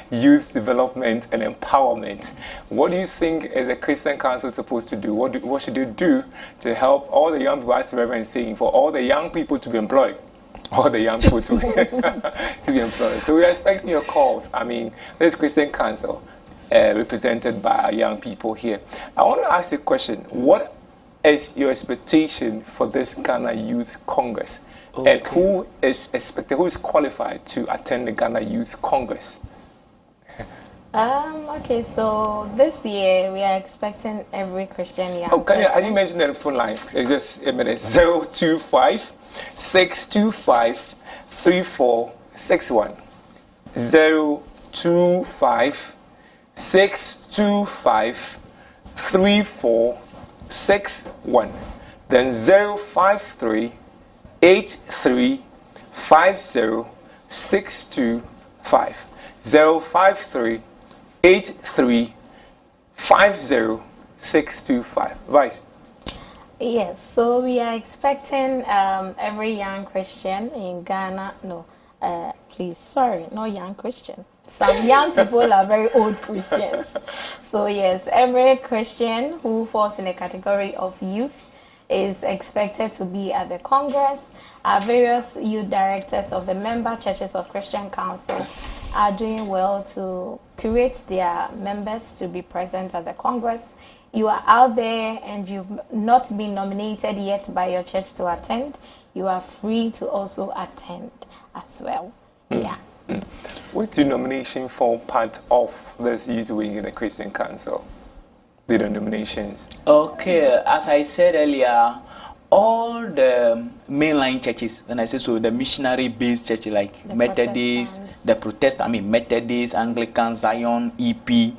development and empowerment. What do you think is a Christian Council supposed to do? What should you do to help all the young people, as the Reverend is saying, for all the young people to be employed? All the young people to, to be employed. So we are expecting your calls. This Christian Council represented by young people here. I want to ask you a question. What is your expectation for this Ghana Youth Congress? Okay. And who is expected, who is qualified to attend the Ghana Youth Congress? Okay, so this year we are expecting every Christian young person. I didn't mention the phone line. It's just a minute. 025-625-3461. 025-625-3461. Then 053-83-50-625. 053-83-50-625. Vice. Yes, so we are expecting every young Christian in Ghana. Not young Christian. Some young people are very old Christians. So yes, every Christian who falls in the category of youth is expected to be at the Congress. Our various youth directors of the member churches of Christian Council are doing well to curate their members to be present at the Congress. You are out there and you've not been nominated yet by your church to attend, you are free to also attend as well. Yeah. What's the nomination for part of this youth wing in the Christian Council? The nominations. Okay, as I said earlier, all the mainline churches, when I say so, the missionary-based churches like the Methodists, Methodist, Anglican, Zion, EP,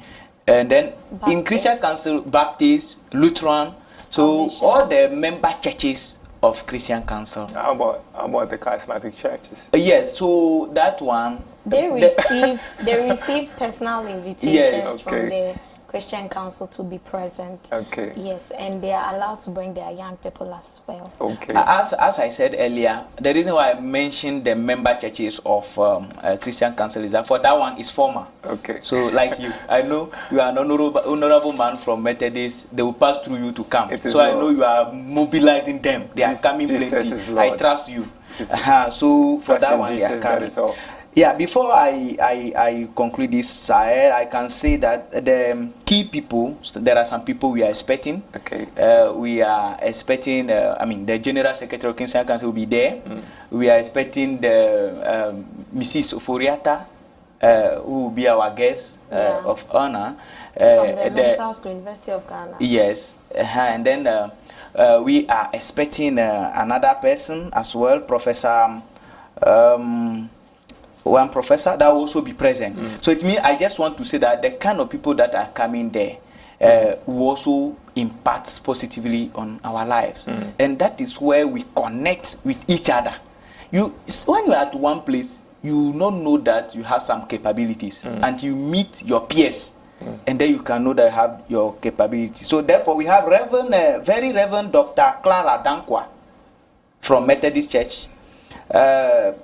and then Baptist. In Christian Council, Baptist, Lutheran, so all the member churches of Christian Council. How about the charismatic churches? Yes, so that one they receive personal invitations from the Christian Council to be present. Okay. Yes, and they are allowed to bring their young people as well. Okay. As I said earlier, the reason why I mentioned the member churches of Christian Council is that for that one is former. Okay. So like you, I know you are an honorable man from Methodist. They will pass through you to come. So I know you are mobilizing them. They are coming plenty. I trust you. So for that one, they are coming. Yeah, before I conclude this side, I can say that the key people, there are some people we are expecting. Okay. We are expecting, the General Secretary of Christian Council will be there. We are expecting the Mrs. Oforiata, who will be our guest of honor. From the Medical School, University of Ghana. Yes. And then we are expecting another person as well, Professor... one professor that will also be present. So it means I just want to say that the kind of people that are coming there will also impact positively on our lives. And that is where we connect with each other. When you're at one place, you don't know that you have some capabilities and you meet your peers. And then you can know that you have your capabilities. So therefore we have very Reverend Dr. Clara Dankwa from Methodist Church.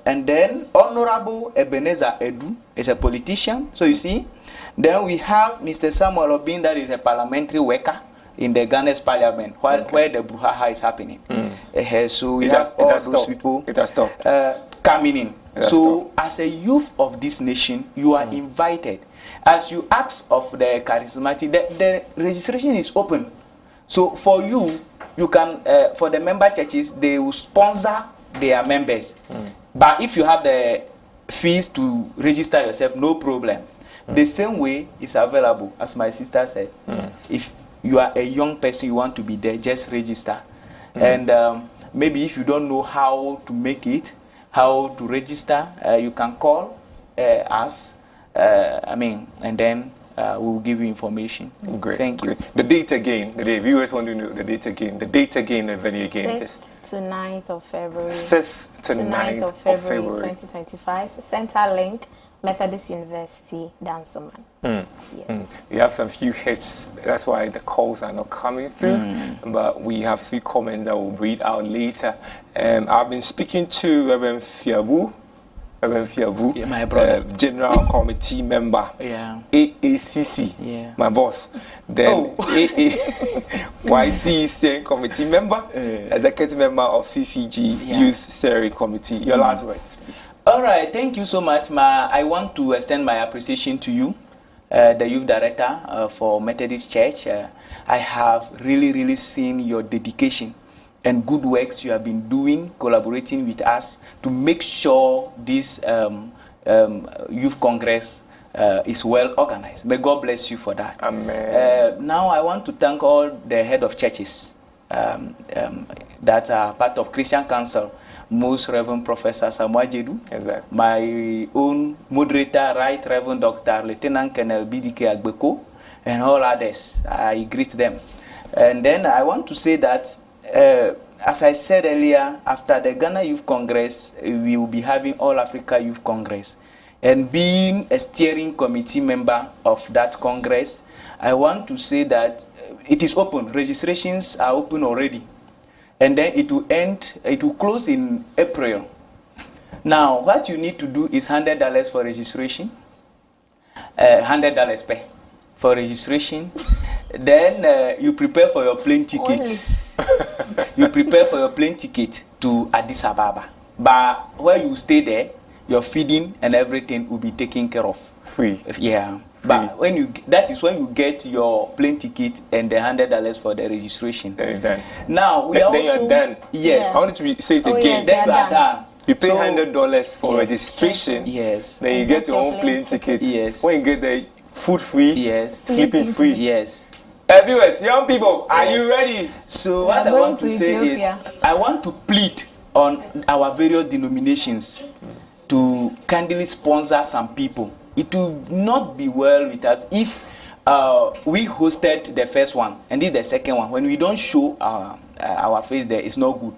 And then Honorable Ebenezer Edu is a politician. So you see, then we have Mr. Samuel Obin, that is a parliamentary worker in the Ghana's parliament, where the brouhaha is happening. So we have all those people coming in. So as a youth of this nation, you are invited. As you ask of the charismatic, the registration is open. So for you can, for the member churches, they will sponsor their members. But if you have the fees to register yourself, no problem. The same way is available, as my sister said. If you are a young person, you want to be there, just register. And maybe if you don't know how to make it, how to register, you can call us, and then we'll give you information. Great. Thank you. The date again, the viewers want to know the date again. The date again, the venue again. 6th to 9th of February. 6th to 9th of February 2025. Center Link, Methodist University, Dansoman. Yes. We have some few hits. That's why the calls are not coming through. But we have 3 comments that we'll read out later. I've been speaking to Reverend Fiabu, my brother, General Committee member, AACC, my boss. Then YC Steering Committee member, Executive member of CCG Youth Steering Committee. Your last words, please. All right, thank you so much, I want to extend my appreciation to you, the youth director for Methodist Church. I have really seen your dedication and good works you have been doing, collaborating with us to make sure this Youth Congress is well organized. May God bless you for that. Amen. Now I want to thank all the head of churches that are part of Christian Council. Most Reverend Professor Samuel Jedu, my own moderator, Right Reverend Dr. Lieutenant Colonel BDK Agbeko, and all others. I greet them. And then I want to say that as I said earlier, after the Ghana Youth Congress, we will be having All Africa Youth Congress. And being a steering committee member of that Congress, I want to say that it is open. Registrations are open already. And then it will close in April. Now, what you need to do is $100 for registration, $100 per for registration. Then you prepare for your plane ticket. You prepare for your plane ticket to Addis Ababa. But where you stay there, your feeding and everything will be taken care of. Free. Yeah. But that is when you get your plane ticket and the $100 for the registration. Then you're done. Now we then you're done. Yes. I want to say it again. Yes, then you are done. You pay $100 for registration. Yes. Then you get your own plane ticket. Yes. When you get there, food free. Yes. Sleeping free. Yes. Viewers, young people, are you ready? So what I want to say is, I want to plead on our various denominations to kindly sponsor some people. It will not be well with us if we hosted the first one and did the second one. When we don't show our face there is not good.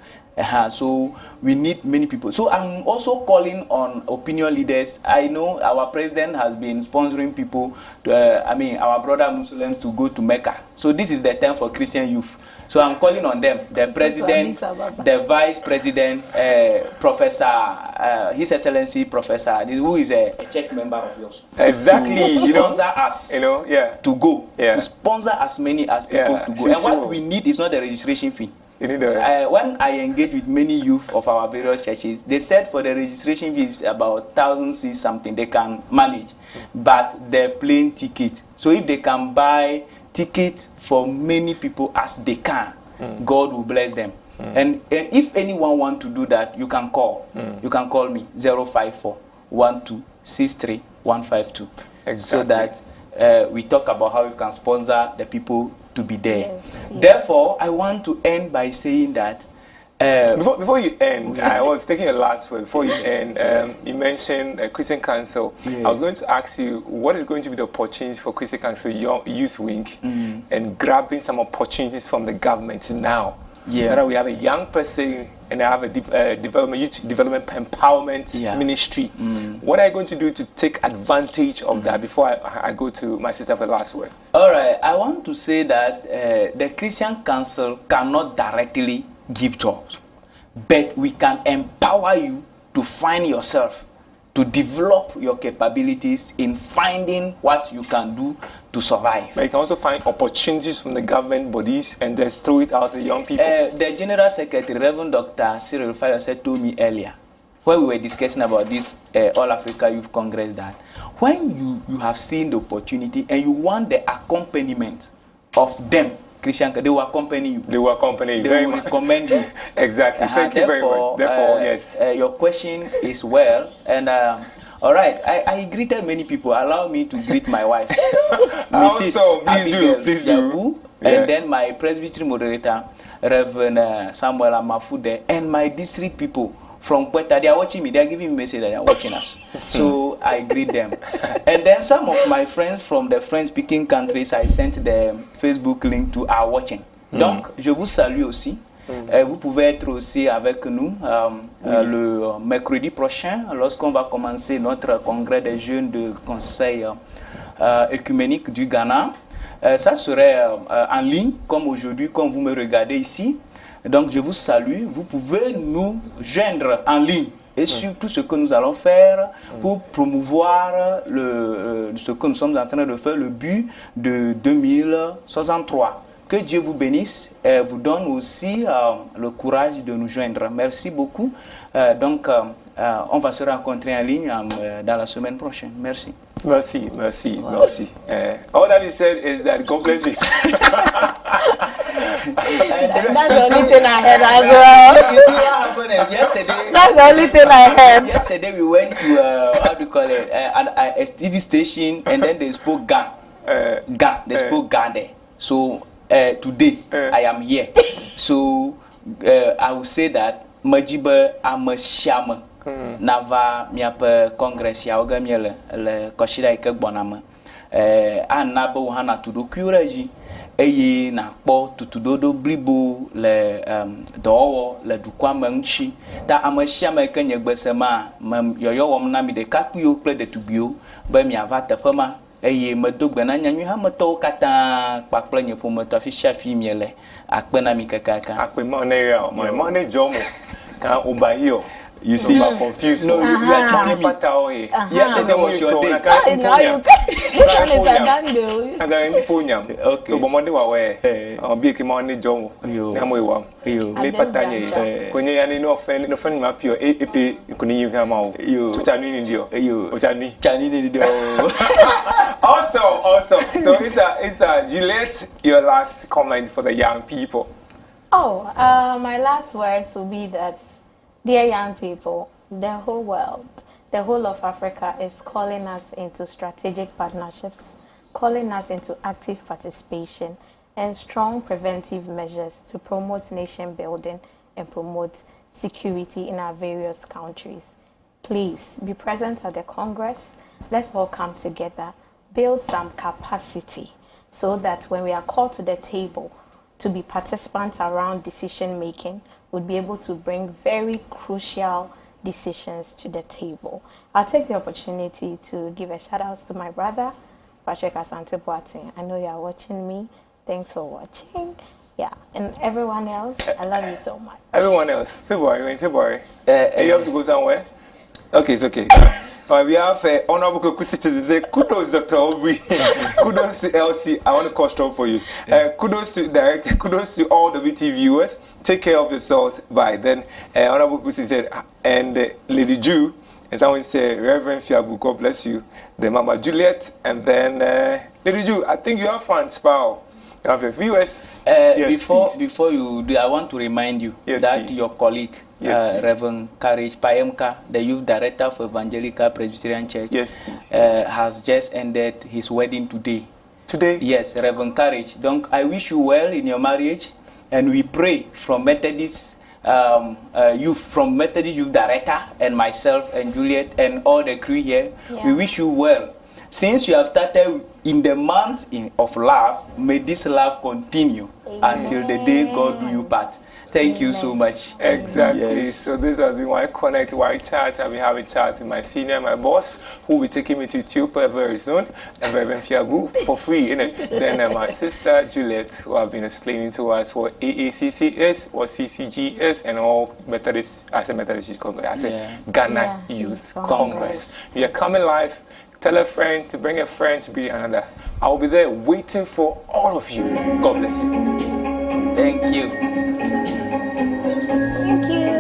So we need many people. So I'm also calling on opinion leaders. I know our president has been sponsoring people, our brother Muslims to go to Mecca. So this is the time for Christian youth. So I'm calling on them, the president, the vice president, Professor, His Excellency Professor, who is a church member of yours. Exactly. To sponsor us, to go, to sponsor as many as people to go. And what we need is not the registration fee. When I engage with many youth of our various churches, they said for the registration fee is about 1,000 C something they can manage, but the plane ticket. So if they can buy ticket for many people as they can, God will bless them. And if anyone want to do that, you can call. You can call me 054 12 63 152. Exactly. So that we talk about how you can sponsor the people to be there. Yes. Therefore, I want to end by saying that before you end, I was taking your last word. Before you end, you mentioned Christian Council. I was going to ask you, what is going to be the opportunities for Christian Council Youth Wing and grabbing some opportunities from the government now? That we have a young person and I have a youth development empowerment ministry. What are you going to do to take advantage of that before I go to my sister for the last word? All right, I want to say that the Christian Council cannot directly give jobs, but we can empower you to find yourself, to develop your capabilities in finding what you can do to survive. But you can also find opportunities from the government bodies and just throw it out to young people. The General Secretary, Reverend Dr. 𝗟𝗓𝗓 told me earlier, when we were discussing about this All Africa Youth Congress, that when you have seen the opportunity and you want the accompaniment of them, Christian, they will accompany you. They will accompany you. They will recommend you. Exactly. Thank you very much. Therefore, yes. Your question is well. And all right, I greeted many people. Allow me to greet my wife, Mrs. Abigail Yabu, and then my presbytery moderator, Reverend Samuel Amafude, and my district people from Puerto. They are watching me. They are giving me a message that they are watching us. So I greet them. And then some of my friends from the French-speaking countries, I sent the Facebook link to are watching. Donc, je vous salue aussi. Vous pouvez être aussi avec nous le mercredi prochain, lorsqu'on va commencer notre congrès des jeunes de conseil œcuménique du Ghana. Ça serait en ligne, comme aujourd'hui, comme vous me regardez ici. Donc, je vous salue. Vous pouvez nous joindre en ligne et suivre tout ce que nous allons faire pour promouvoir ce que nous sommes en train de faire, le but de 2063. Que Dieu vous bénisse et vous donne aussi le courage de nous joindre. Merci beaucoup. Donc, on va se rencontrer en ligne dans la semaine prochaine. Merci. Merci, merci, merci. All that he said is that God bless you. That's the only thing I heard as well. You see what happened yesterday? That's the only thing I heard. Yesterday we went to, how do you call it, a TV station, and then they spoke Ga. They spoke Ga there. So today I am here. So I will say that Majiba Amashama. Nava miape congress ya ogamie le koshida ike gbonama anabo hana tudo kureji eye na kpo tutudodo blibo le dowo le dukwa manchi ta amashia ma kenye gbesema yoyo wom na mi de kakuyo kle de tubio ba mi ava tefema eye medogbe na nyanyu ha meto kata kpakple nye pometo afisha fi miele akpe na mi kakaka akpe mo ne ya mo ne jomo ka obahio. You see, I'm confused. No, you are cheating me. Yesterday was your day. Now you can okay. So, Bomode wa we. Be ki money jomo. Na mo iwa. Le patanye. Kwenye yani no friend map yo. Epe kuni yu kama o. Chani ni ndio. Chani ni ndio. Awesome. So, is that Juliet, your last comment for the young people? Oh, my last words will be that, dear young people, the whole world, the whole of Africa is calling us into strategic partnerships, calling us into active participation and strong preventive measures to promote nation building and promote security in our various countries. Please be present at the Congress. Let's all come together, build some capacity so that when we are called to the table to be participants around decision making would be able to bring very crucial decisions to the table. I'll take the opportunity to give a shout out to my brother, Patrick Asante Boateng. I know you are watching me. Thanks for watching. Yeah, and everyone else, I love you so much. Everyone else, February, in February. You have to go somewhere? Okay, it's okay. We have Honorable Citizens say, kudos, Dr. Aubrey. Kudos to LC. I want to call strong for you. Kudos to Director. Kudos to all the BT viewers. Take care of yourselves. Bye. Then, Honorable Kusi said, and Lady Jew, and someone said, Reverend Fiabu, God bless you. Then Mama Juliet, and then Lady Jew, I think you have fun, Spow. You have your viewers. Yes, before you do, I want to remind you that your colleague, Reverend Courage Payemka, the youth director for Evangelical Presbyterian Church, has just ended his wedding today. Today? Yes, Reverend Courage. Donc, I wish you well in your marriage, and we pray from Methodist youth director and myself and Juliet and all the crew here. We wish you well. Since you have started in the month of love, may this love continue until the day God do you part. Thank you so much. Exactly. Yes. So this has been YConnect, YChat. I'll be having chats with my senior, my boss, who will be taking me to Ethiopia very soon, and Reverend Fiagu for free. Then my sister Juliet, who have been explaining to us what AACC is, what CCG is, and all Methodist, I said Methodist Youth Congress, I said Ghana Youth Congress. We are coming live. Tell a friend to bring a friend to be another. I will be there waiting for all of you. God bless you. Thank you. Thank you.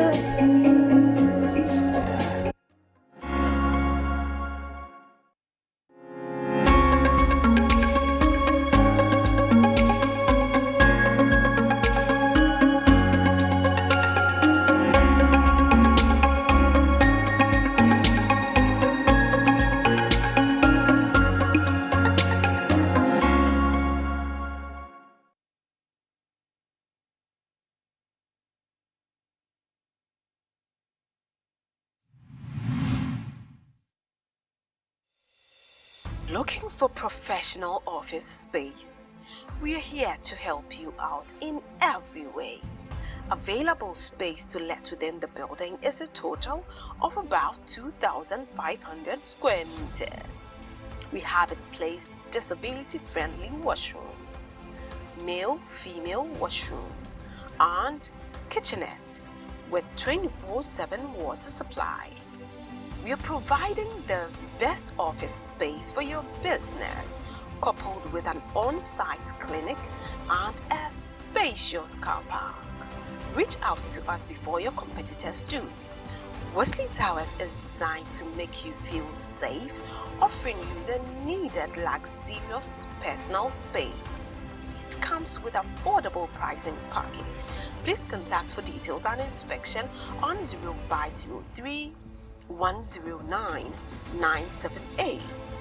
Looking for professional office space? We are here to help you out in every way. Available space to let within the building is a total of about 2,500 square meters. We have in place disability-friendly washrooms, male-female washrooms, and kitchenettes with 24/7 water supply. We are providing the best office space for your business, coupled with an on-site clinic and a spacious car park. Reach out to us before your competitors do. Wesley Towers is designed to make you feel safe, offering you the needed luxurious personal space. It comes with affordable pricing package. Please contact for details and inspection on 0503 109 978,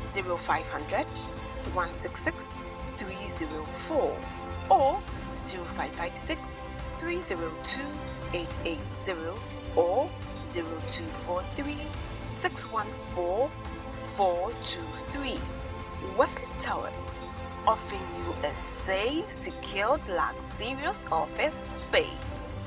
0500 166 304, or 0556 302 880, or 0243 614 423. Wesley Towers, offering you a safe, secured, luxurious office space.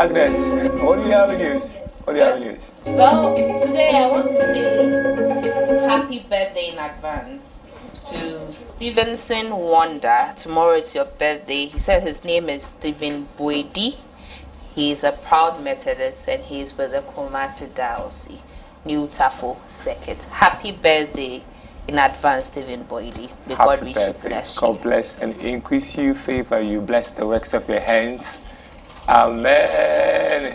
Agnes, what do you have in news? What do you have in news? Well, today I want to say happy birthday in advance to to Stevenson Wonder. Tomorrow it's your birthday. He said his name is 𝗟𝗑𝗩𝗘. He is a proud Methodist and he is with the Kumasi Diocese, New Tafo Circuit. Happy birthday in advance, 𝗟𝗩𝗪𝗘. May God richly bless you. God bless and increase you, favor you, bless the works of your hands. Amen.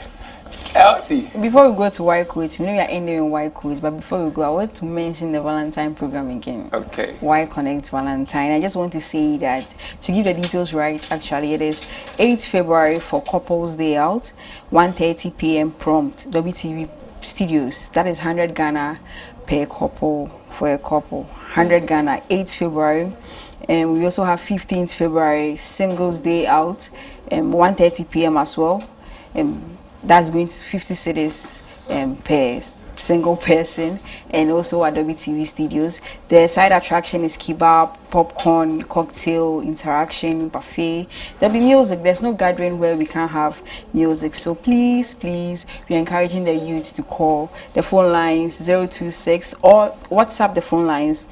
Elsie. Before we go to YConnect, we know we are ending in YConnect, but before we go, I want to mention the Valentine program again. Okay. YConnect Valentine. I just want to say that, to give the details right, actually, it is 8th February for Couples Day Out, 1:30 p.m. prompt, WTV Studios. That is 100 Ghana per couple, for a couple. 100 Ghana, 8th February. And we also have 15th February, Singles Day Out, 1:30 p.m. as well. That's going to 50 cities per single person, and also at WTV Studios. The side attraction is kebab, popcorn, cocktail, interaction, buffet. There'll be music. There's no gathering where we can't have music. So please, we're encouraging the youth to call the phone lines 026 or WhatsApp the phone lines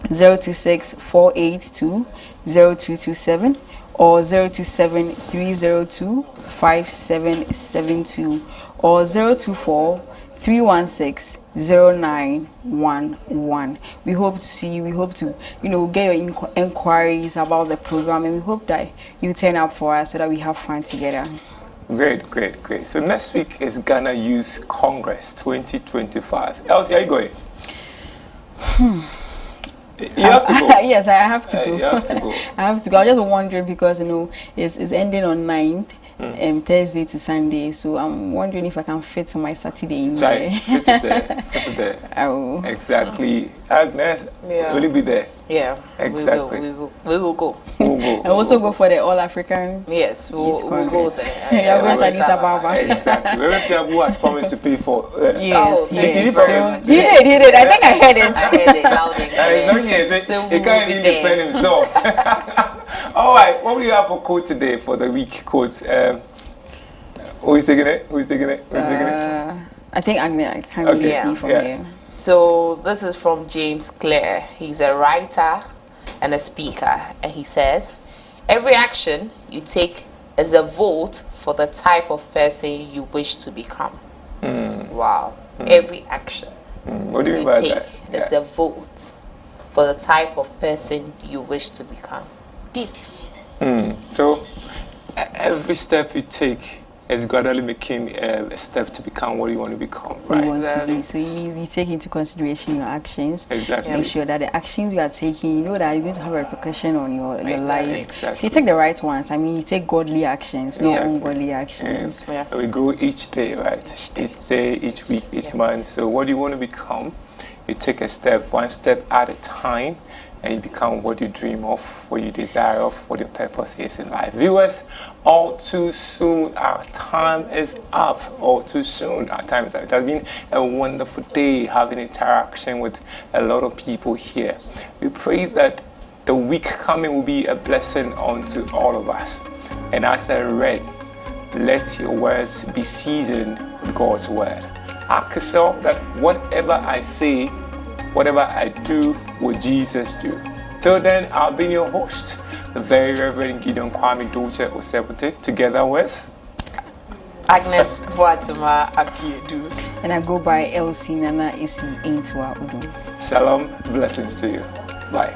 026-482-0227 or 027-302-5772 or 024-316-0911. We hope to see you. We hope to, get your inquiries about the program, and we hope that you turn up for us so that we have fun together. Great. So next week is Ghana Youth Congress 2025. Elsie, are you going? You have to go. Yes, I have to go. You have to go. I have to go. I was just wondering because it's ending on 9th, Thursday to Sunday. So I'm wondering if I can fit my Saturday in there. Fit it there. Oh. Exactly. Agnes, will you be there? Yeah. Exactly. We will go. And also go for the All African. Yes, we'll go there. You're going to Addis Ababa. Exactly. Reverend Fiabu has promised to pay for. Yes. He did. He did. I think I heard it. I heard it loud and clear. So he can't even defend himself. All right. What do you have for quote today for the week quotes? Who is taking it? I think I can't really see from here. So this is from James Clare. He's a writer and a speaker, and he says, every action you take is a vote for the type of person you wish to become. Wow. Every action what do you mean by that? is a vote for the type of person you wish to become. Deep. So every step you take is gradually making a step to become what you want to become, right? You want to be. So you take into consideration your actions. Exactly. Make sure that the actions you are taking, that you're going to have a repercussion on your lives. Exactly. So you take the right ones. I mean, you take godly actions, not ungodly actions. We grow each day, right? Each day, each week, each month. So what do you want to become? You take a step, one step at a time, and you become what you dream of, what you desire of, what your purpose is in life. Viewers, all too soon our time is up. It has been a wonderful day having interaction with a lot of people here. We pray that the week coming will be a blessing unto all of us. And as I read, let your words be seasoned with God's word. Ask yourself that whatever I say, whatever I do, will Jesus do? Till then, I'll be your host, the very Reverend 𝗟𝗩𝗘, together with Agnes Boatema Apiedu. And I go by Elsie Nana Isi Intwa Udum. Shalom, blessings to you. Bye.